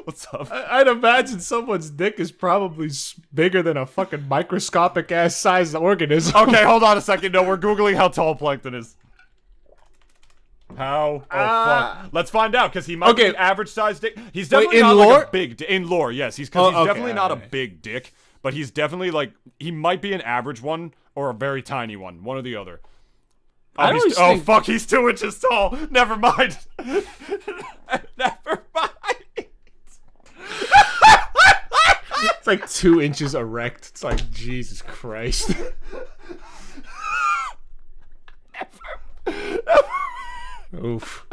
What's up? I'd imagine someone's dick is probably bigger than a fucking microscopic ass sized organism. Okay, hold on a second. No, we're Googling how tall plankton is. How? Oh, fuck. Let's find out, because he might be an average sized dick. He's definitely in not lore? like a big dick. In lore, yes. He's Okay, definitely not a alright. big dick, but he's definitely like, he might be an average one or a very tiny one. One or the other. I Oh, always think- fuck, he's 2 inches tall. Never mind. Never mind. It's like 2 inches erect. It's like, Jesus Christ. Oof.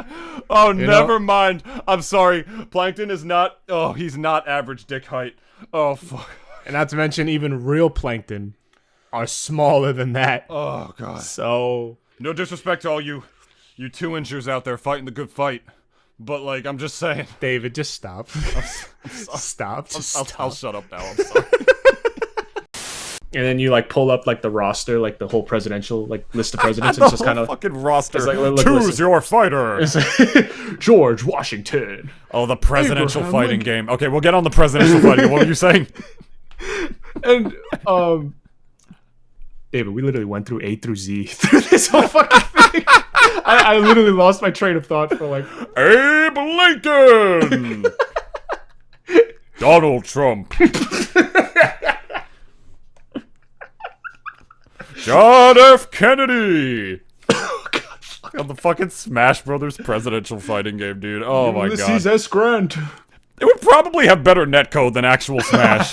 Oh, You never know? mind. I'm sorry. Plankton is not. Oh, he's not average dick height. Oh, fuck. And not to mention, even real plankton are smaller than that. Oh, God. So, No disrespect to all you 2-inchers out there fighting the good fight. But, like, I'm just saying. David, just stop. Stop. Just I'll stop. shut up now. I'm sorry. And then you like pull up like the roster, like the whole presidential like list of presidents. It's just kind of fucking roster. It's like, look, Choose listen. your fighter. George Washington. Oh, the presidential Abraham fighting Lincoln. game. Okay, we'll get on the presidential fighting game. What were you saying? And David, we literally went through A through Z through this whole fucking thing. I literally lost my train of thought for like Abe Lincoln. Donald Trump. John F. Kennedy. On the fucking Smash Brothers presidential fighting game, dude. Oh my god. S. Grant. It would probably have better netcode than actual Smash.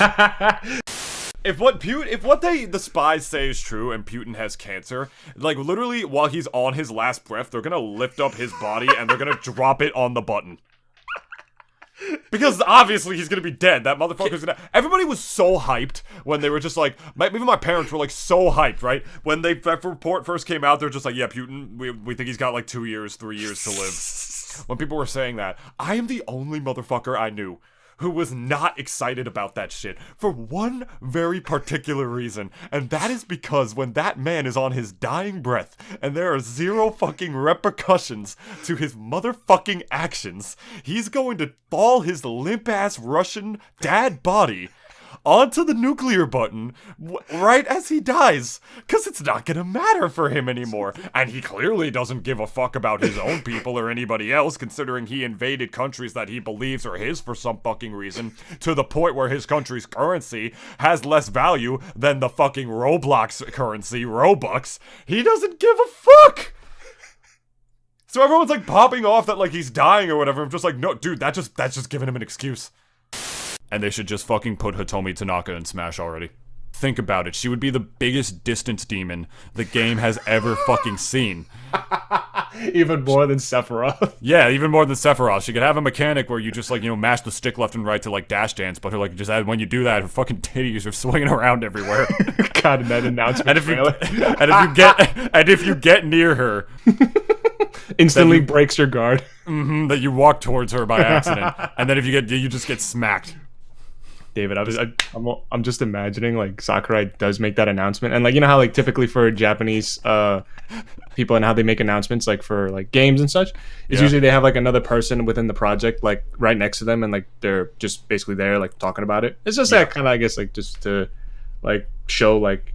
If the spies say is true and Putin has cancer, like literally while he's on his last breath, they're gonna lift up his body and they're gonna drop it on the button. Because obviously he's gonna be dead. That motherfucker's gonna. Everybody was so hyped when they were just like. Even my parents were like so hyped, right? When that report first came out, they're just like, yeah, Putin, we think he's got like 2 years, 3 years to live. When people were saying that, I am the only motherfucker I knew who was not excited about that shit for one very particular reason, and that is because when that man is on his dying breath and there are zero fucking repercussions to his motherfucking actions, he's going to fall his limp-ass Russian dad body onto the nuclear button right as he dies, because it's not gonna matter for him anymore. And he clearly doesn't give a fuck about his own people or anybody else, considering he invaded countries that he believes are his for some fucking reason, to the point where his country's currency has less value than the fucking Roblox currency, Robux. He doesn't give a fuck! So everyone's like popping off that like he's dying or whatever. I'm just like, no, dude, that's just giving him an excuse. And they should just fucking put Hitomi Tanaka in Smash already. Think about it. She would be the biggest distance demon the game has ever fucking seen. Even more than Sephiroth. Yeah, even more than Sephiroth. She could have a mechanic where you just like, mash the stick left and right to like dash dance, but her like just when you do that, her fucking titties are swinging around everywhere. God, and that announcement. And if you get near her, instantly breaks your guard. that you walk towards her by accident, and then if you just get smacked. David, I'm just imagining like Sakurai does make that announcement, and like how like typically for Japanese people and how they make announcements like for like games and such, is usually they have like another person within the project like right next to them, and like they're just basically there like talking about it. It's just that kind of, I guess, like just to like show like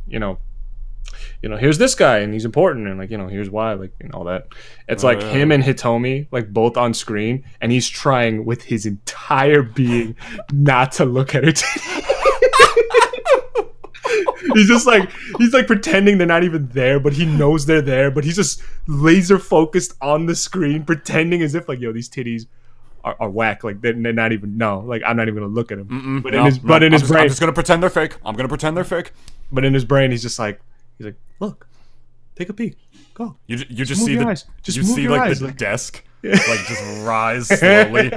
here's this guy and he's important, and like here's why, like and all that. It's like him and Hitomi like both on screen, and he's trying with his entire being not to look at her he's like pretending they're not even there, but he knows they're there, but he's just laser focused on the screen, pretending as if like these titties are whack, like they're not even, no, like I'm not even gonna look at him. But in his brain, I'm just gonna pretend they're fake. I'm gonna pretend they're fake. But in his brain, he's like, look, take a peek, go. You just see the eyes. Just you move see your like eyes, the like- desk like just rise slowly.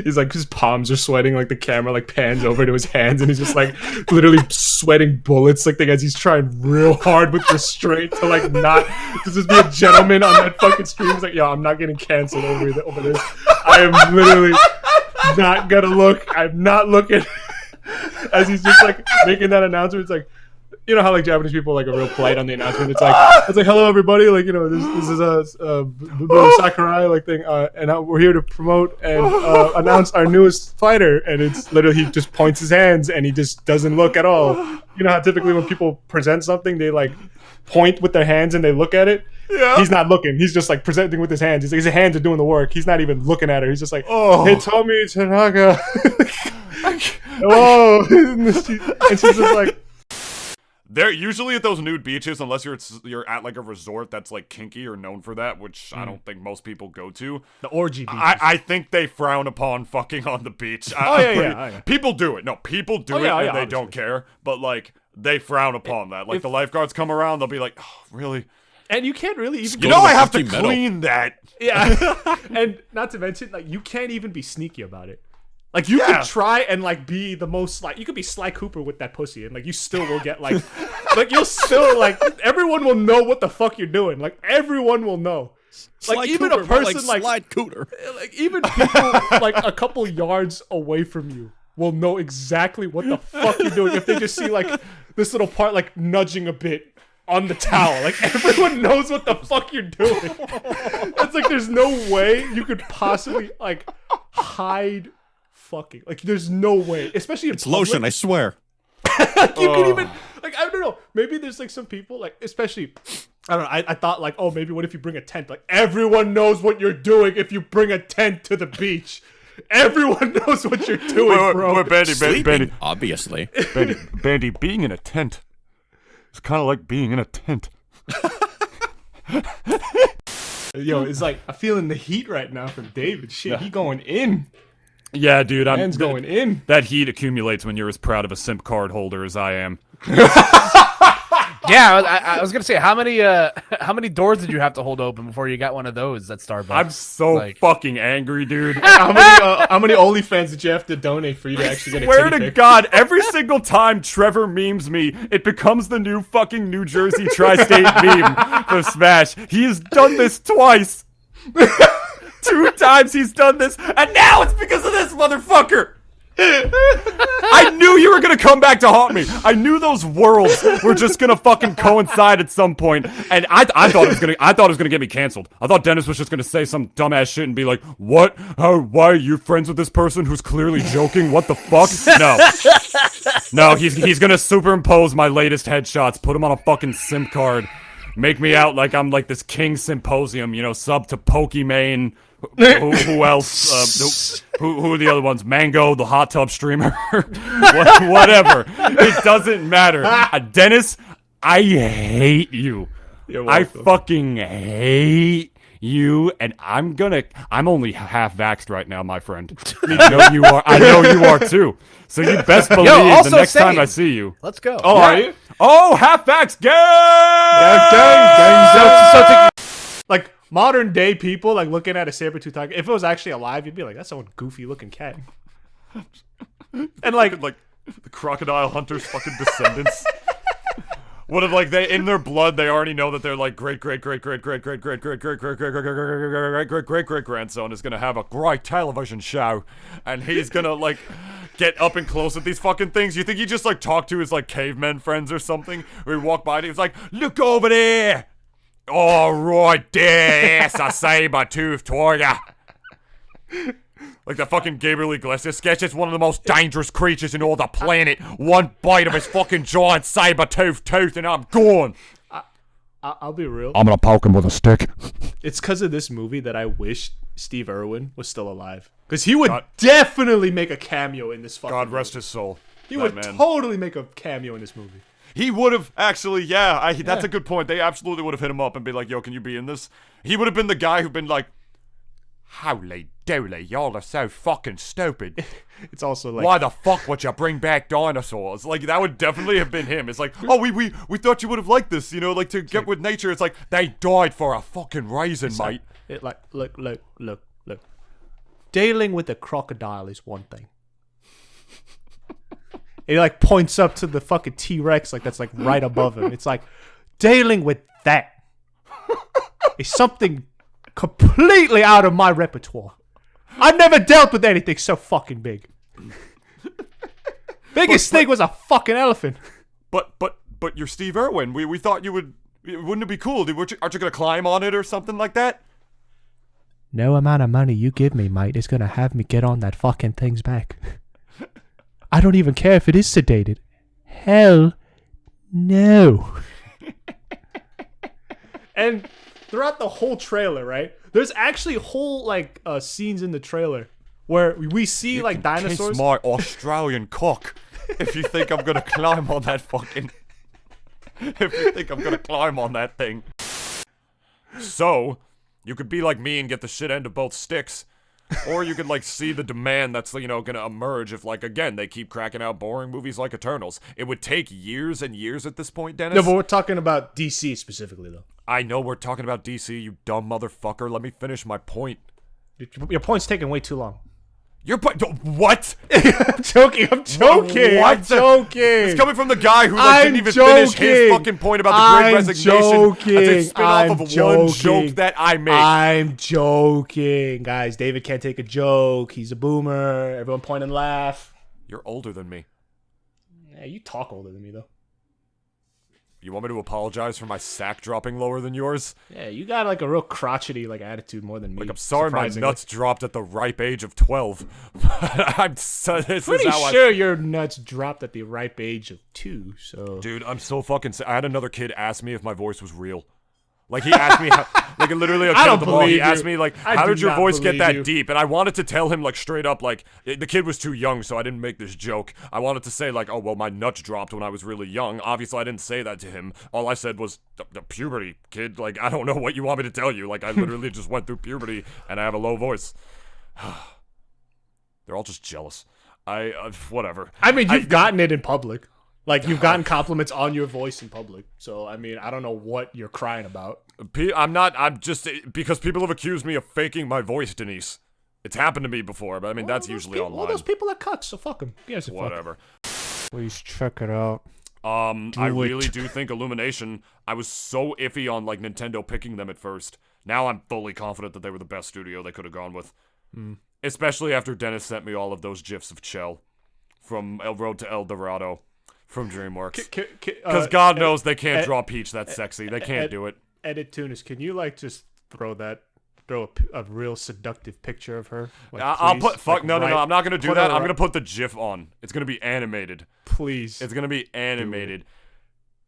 He's like, his palms are sweating, like the camera like pans over to his hands, and he's just like literally sweating bullets, like as he's trying real hard with restraint to like not to just be a gentleman on that fucking stream. He's like, yo, I'm not getting canceled over this. I am literally not gonna look. I'm not looking. As he's just like making that announcement, it's like, how like Japanese people like are real polite on the announcement. It's like hello everybody, like this is a Sakurai like thing, and we're here to promote and announce our newest fighter. And it's literally he just points his hands and he just doesn't look at all. You know how typically when people present something, they like point with their hands and they look at it. Yeah. He's not looking. He's just like presenting with his hands. His hands are doing the work. He's not even looking at her. He's just like, Hitomi Tanaka. Whoa. And she's just like. They're usually at those nude beaches, unless you're at like a resort that's like kinky or known for that, which I don't think most people go to. The orgy beaches. I think they frown upon fucking on the beach. People do it. No, people do it and they don't care. But like they frown upon that. Like the lifeguards come around, they'll be like, "Oh, really?" And you can't really even. I have to clean that. Yeah, and not to mention, like you can't even be sneaky about it. Like you could try and like be the most like you could be Sly Cooper with that pussy, and like you still will get like like you'll still like everyone will know what the fuck you're doing. Like everyone will know. Like Sly even Cooter, a person like Slide Cooter. like even people like a couple yards away from you will know exactly what the fuck you're doing if they just see like this little part like nudging a bit on the towel. Like everyone knows what the fuck you're doing. It's like there's no way you could possibly like hide fucking, like there's no way, especially in It's lotion, I swear. like you can even like I don't know, maybe there's like some people like, especially I don't know, I thought like, oh, maybe what if you bring a tent? Like everyone knows what you're doing if you bring a tent to the beach. Everyone knows what you're doing, bro. Bandy, Obviously. Bandy, being in a tent is kind of like being in a tent. Yo, it's like I'm feeling the heat right now from David. Shit, he going in. Yeah, dude, Man's going in. That heat accumulates when you're as proud of a simp card holder as I am. Yeah, I was gonna say, how many doors did you have to hold open before you got one of those at Starbucks? I'm so fucking angry, dude. How many OnlyFans did you have to donate for you to actually get a Swear titty to pic? God, every single time Trevor memes me, it becomes the new fucking New Jersey Tri-State meme for Smash. He has done this twice. 2 times he's done this, and now it's because of this motherfucker. I knew you were gonna come back to haunt me. I knew those worlds were just gonna fucking coincide at some point, and I thought it was gonna get me canceled. I thought Dennis was just gonna say some dumbass shit and be like, "What? Why are you friends with this person who's clearly joking? What the fuck?" No, he's gonna superimpose my latest headshots, put them on a fucking simp card, make me out like I'm like this King Symposium, sub to Pokimane. Who else? Who are the other ones? Mango, the hot tub streamer, whatever. It doesn't matter. Dennis, I hate you. I fucking hate you, and I'm only half vaxxed right now, my friend. I know you are too. So you best believe the next time I see you. Let's go. Oh, are you? Oh, half vaxxed gang! Yeah, gang. Like modern day people, like looking at a saber-tooth tiger. If it was actually alive, you'd be like, "That's some goofy looking cat." And like the crocodile hunters' fucking descendants. What if like they in their blood they already know that they're like great grandson is gonna have a great television show, and he's gonna like get up and close with these fucking things. You think he just like talked to his like caveman friends or something, or he walked by and he was like, "Look over there! All right, there's a saber-toothed tiger." Like the fucking Gabriel Iglesias sketch, it's one of the most dangerous creatures in all the planet. One bite of his fucking giant saber-toothed tooth and I'm gone. I'll be real. I'm gonna poke him with a stick. It's because of this movie that I wish Steve Irwin was still alive. Because he would definitely make a cameo in this fucking God rest movie. his soul. He would totally make a cameo in this movie. He would have actually, that's a good point. They absolutely would have hit him up and be like, "Yo, can you be in this?" He would have been the guy who'd been like, "Holy dooly, y'all are so fucking stupid. It's also like, Why the fuck would you bring back dinosaurs?" Like, that would definitely have been him. It's like, "Oh, we thought you would have liked this, you know, like to get with nature." It's like, they died for a fucking reason, mate. Look. Dealing with a crocodile is one thing. He like points up to the fucking T-Rex like that's like right above him. It's like, dealing with that is something completely out of my repertoire. I've never dealt with anything so fucking big. Biggest thing was a fucking elephant. But you're Steve Irwin. We thought you would. Wouldn't it be cool? Aren't you gonna climb on it or something like that? No amount of money you give me, mate, is gonna have me get on that fucking thing's back. I don't even care if it is sedated. Hell no. And throughout the whole trailer, right? There's actually whole like scenes in the trailer where we see like dinosaurs. Kiss my Australian cock if you think I'm gonna climb on that fucking. If you think I'm gonna climb on that thing. So, you could be like me and get the shit end of both sticks. Or you could like see the demand that's, you know, gonna emerge if like again they keep cracking out boring movies like Eternals. It would take years and years at this point, Dennis. No, but we're talking about DC specifically though. I know we're talking about DC, you dumb motherfucker. Let me finish my point. Your point's taking way too long. Your point? What? I'm joking. What? I'm joking. It's coming from the guy who like, didn't even finish his fucking point about the Great Resignation. That's a spin-off of one joke that I made. I'm joking, guys. David can't take a joke. He's a boomer. Everyone point and laugh. You're older than me. Yeah, you talk older than me though. You want me to apologize for my sack dropping lower than yours? Yeah, you got like a real crotchety like attitude more than me. Like, I'm sorry my nuts dropped at the ripe age of 12. I'm so, this pretty is how sure your nuts dropped at the ripe age of 2, so... Dude, I'm so fucking... I had another kid ask me if my voice was real. Like, he asked me, how, like, literally a kid at the mall, he asked me, like, how did your voice get that deep? And I wanted to tell him, like, straight up, like, the kid was too young, so I didn't make this joke. I wanted to say, like, oh, well, my nuts dropped when I was really young. Obviously, I didn't say that to him. All I said was, the puberty, kid. Like, I don't know what you want me to tell you. Like, I literally just went through puberty, and I have a low voice. They're all just jealous. Whatever. I mean, you've gotten it in public. Like, you've gotten compliments on your voice in public. So, I mean, I don't know what you're crying about. I'm just, because people have accused me of faking my voice, Denise. It's happened to me before, but I mean, that's usually online. All those people are cucks, so fuck them. Whatever. Please check it out. I really do think Illumination, I was so iffy on, like, Nintendo picking them at first. Now I'm fully confident that they were the best studio they could have gone with. Especially after Dennis sent me all of those GIFs of Chell from El Road to El Dorado. From DreamWorks. Because God knows they can't draw Peach that sexy. They can't do it. Nintoonist, can you, like, just throw a real seductive picture of her? Like, I'll put... Fuck, like, no, I'm not going to do that. I'm going to put the GIF on. It's going to be animated. Please. It's going to be animated. Dude,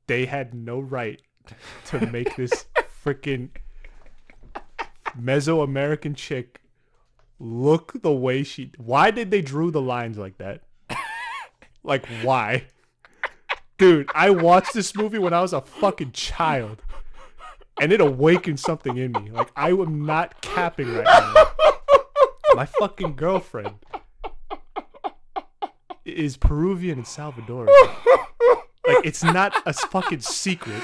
they had no right to make this freaking Mesoamerican chick look the way she... Why did they drew the lines like that? Like, why? Dude, I watched this movie when I was a fucking child, and it awakened something in me. Like, I am not capping right now. My fucking girlfriend is Peruvian and Salvadorian. Like, it's not a fucking secret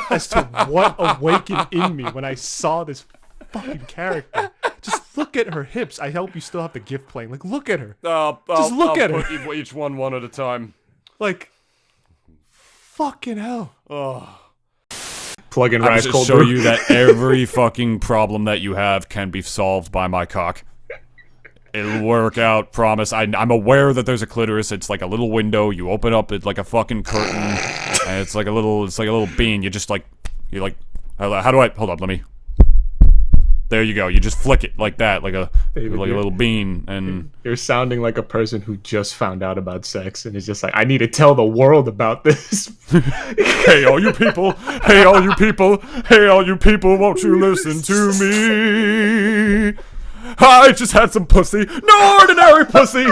as to what awakened in me when I saw this fucking character. Just look at her hips. I hope you still have the GIF playing. Like, look at her. Just look at her. Put each one at a time. Like, fucking hell. Plug in I Rice just Cold show Brew. you that every fucking problem that you have can be solved by my cock. It'll work out, promise. I'm aware that there's a clitoris. It's like a little window. You open up it like a fucking curtain, and it's like a little bean. You just how do I hold up? Let me. There you go. You just flick it like that, like a little bean, and You're sounding like a person who just found out about sex and is just like, I need to tell the world about this. hey all you people, hey all you people, hey all you people, won't you listen to me? I just had some pussy, no ordinary pussy,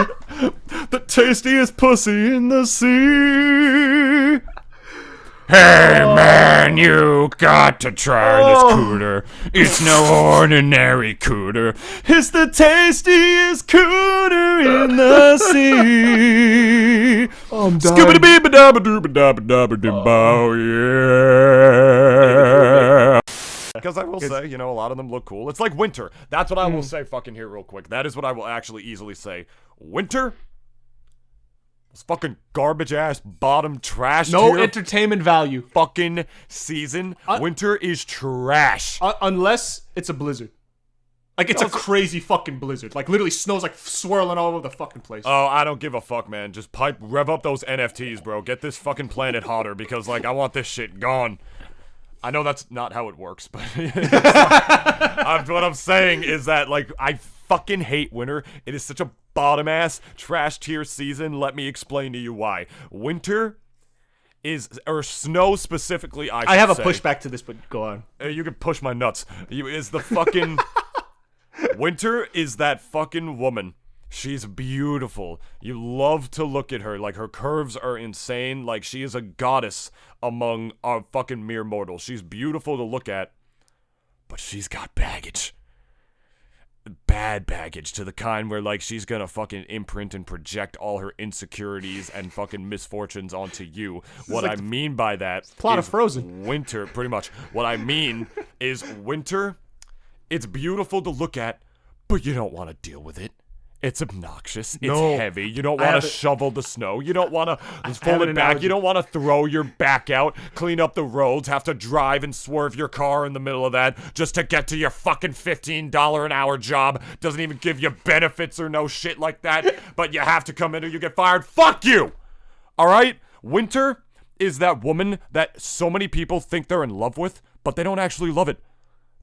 the tastiest pussy in the sea. Hey man, you got to try this cooter. It's no ordinary cooter. It's the tastiest cooter in the sea. I'm dying. Scooby-Doo-ba-dabba-doo-ba-dabba-doo-bow, yeah. Because I will say, a lot of them look cool. It's like winter. That's what I will say fucking here real quick. That is what I will actually easily say. Winter? This fucking garbage ass bottom trash No tier entertainment value. fucking season. Winter is trash. Unless it's a blizzard. Like, it's a crazy fucking blizzard. Like, literally snow's like swirling all over the fucking place. Oh, I don't give a fuck, man. Just rev up those NFTs, bro. Get this fucking planet hotter because, like, I want this shit gone. I know that's not how it works, but what I'm saying is that, like, I fucking hate winter. It is such a bottom-ass, trash tier season. Let me explain to you why. Winter is, or snow specifically, I should I have a say. pushback to this, but go on. You can push my nuts. Is the fucking... Winter is that fucking woman. She's beautiful. You love to look at her. Like, her curves are insane. Like, she is a goddess among our fucking mere mortals. She's beautiful to look at, but she's got baggage. Bad baggage, to the kind where, like, she's gonna fucking imprint and project all her insecurities and fucking misfortunes onto you. What I mean by that plot is of Frozen. winter, pretty much. What I mean is winter, it's beautiful to look at, but you don't want to deal with it. It's obnoxious. It's No. heavy. You don't I want have to it- shovel the snow. You don't want to pull an it back. analogy. You don't want to throw your back out, clean up the roads, have to drive and swerve your car in the middle of that just to get to your fucking $15 an hour job. Doesn't even give you benefits or no shit like that, but you have to come in or you get fired. Fuck you! Alright? Winter is that woman that so many people think they're in love with, but they don't actually love it.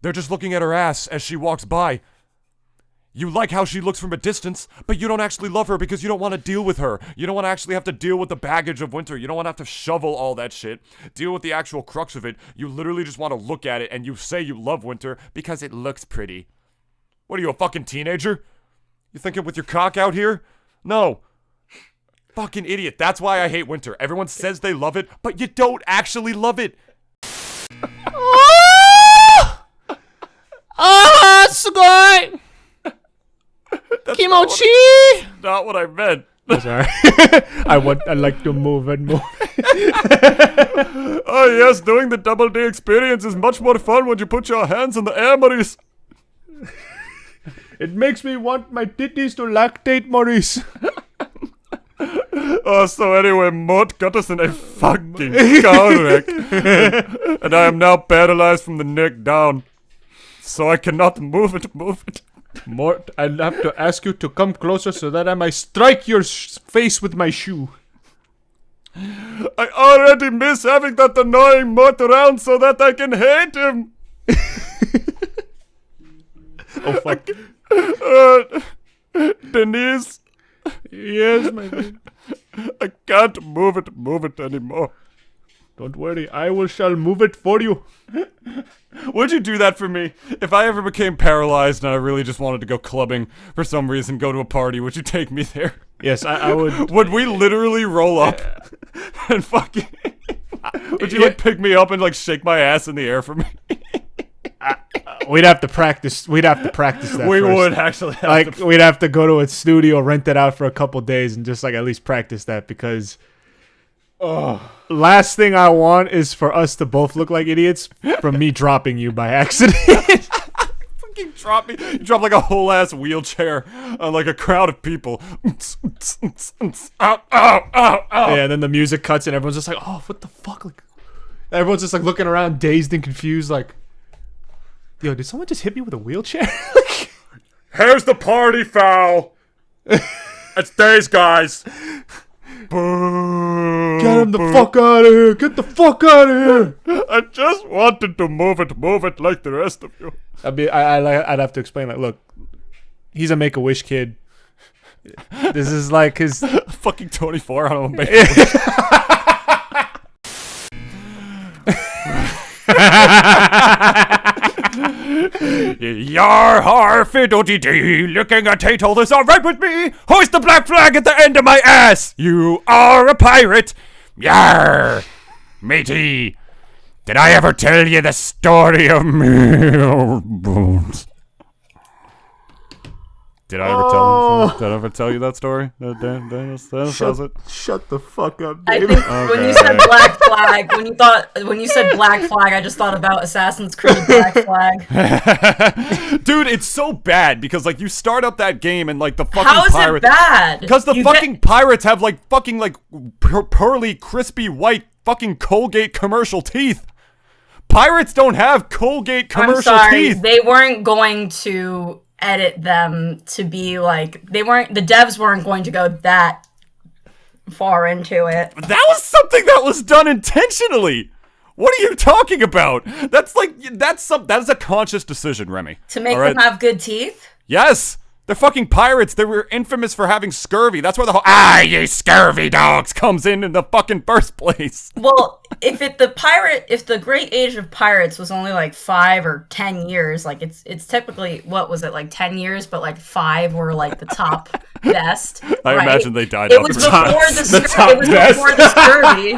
They're just looking at her ass as she walks by. You like how she looks from a distance, but you don't actually love her because you don't want to deal with her. You don't want to actually have to deal with the baggage of winter. You don't want to have to shovel all that shit, deal with the actual crux of it. You literally just want to look at it and you say you love winter because it looks pretty. What are you, a fucking teenager? You thinking with your cock out here? No. Fucking idiot. That's why I hate winter. Everyone says they love it, but you don't actually love it. Sugoi! Kimochi! Not what I meant. Sorry. I like to move and move. Oh yes, doing the double D experience is much more fun when you put your hands in the air, Maurice. It makes me want my titties to lactate, Maurice. Oh, so anyway, Mort got us in a fucking car wreck. And I am now paralyzed from the neck down. So I cannot move it. Mort, I'll have to ask you to come closer so that I might strike your face with my shoe. I already miss having that annoying Mort around so that I can hate him. Oh, fuck. Denise, Yes, my friend. I can't move it anymore. Don't worry, shall move it for you. Would you do that for me? If I ever became paralyzed and I really just wanted to go clubbing for some reason, go to a party, would you take me there? Yes, I would. Would we literally roll up and fucking... Would you, like, pick me up and, like, shake my ass in the air for me? We'd have to practice. We'd have to practice that. We first. would actually have Like, to... we'd have to go to a studio, rent it out for a couple days, and just, like, at least practice that because... Last thing I want is for us to both look like idiots from me dropping you by accident. Fucking drop me. You drop like a whole ass wheelchair on like a crowd of people. Ow, ow, ow, ow. Yeah, and then the music cuts and everyone's just like, oh, what the fuck? Like, everyone's just like looking around, dazed and confused, like, yo, did someone just hit me with a wheelchair? Here's the party foul. It's days, guys. Boo. Get him the fuck out of here! Get the fuck out of here! I just wanted to move it like the rest of you. I'd have to explain, like, look, he's a Make-A-Wish kid. This is like his Fucking 24 on a Make-A-Wish. Yar har fiddle dee, looking at Tate, all this alright with me? Hoist the black flag at the end of my ass! You are a pirate! Yar! Matey, did I ever tell you the story of me bones? Did I ever tell you that story? Shut the fuck up, I David. think when you said Black Flag, when you said Black Flag, I just thought about Assassin's Creed Black Flag. Dude, it's so bad because like you start up that game and like the fucking How is pirates. it bad? Because the fucking pirates have like fucking like pearly, crispy white fucking Colgate commercial teeth. Pirates don't have Colgate commercial I'm sorry, teeth. they weren't going to edit them to be like the devs weren't going to go that far into it. That was something that was done intentionally. What are you talking about? That's a conscious decision, Remy. To make All right? them have good teeth? Yes. They're fucking pirates. They were infamous for having scurvy. That's where the whole ye scurvy dogs comes in the fucking first place. Well, if the great age of pirates was only like 5 or 10 years, like it's typically, what was it, like 10 years, but like 5 were like the top best. I right? imagine they died It out was the before the scurvy.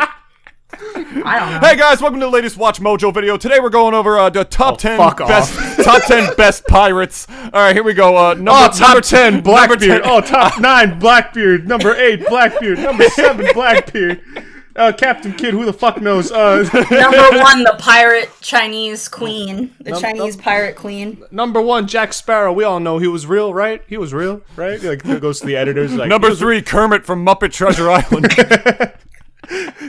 I don't know. Hey guys, welcome to the latest Watch Mojo video. Today we're going over the top 10 fuck top 10 best pirates. All right, here we go. Top 10 number Blackbeard. 10. Top 9 Blackbeard. Number 8 Blackbeard. Number 7 Blackbeard. Captain Kidd, who the fuck knows? Number 1, the pirate Chinese queen, Chinese pirate queen. Number 1 Jack Sparrow. We all know he was real, right? He was real, right? Like goes to the editors. Like, Number 3, Kermit from Muppet Treasure Island.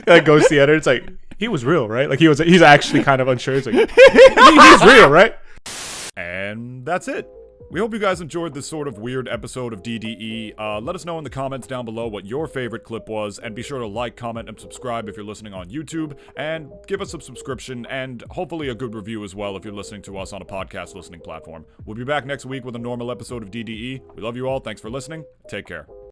that goes to the editor. It's like, he was real, right? Like he's actually kind of unsure. It's like he's real, right? And that's it. We hope you guys enjoyed this sort of weird episode of DDE. Let us know in the comments down below what your favorite clip was, and be sure to like, comment, and subscribe if you're listening on YouTube, and give us a subscription, and hopefully a good review as well if you're listening to us on a podcast listening platform. We'll be back next week with a normal episode of DDE. We love you all. Thanks for listening. Take care.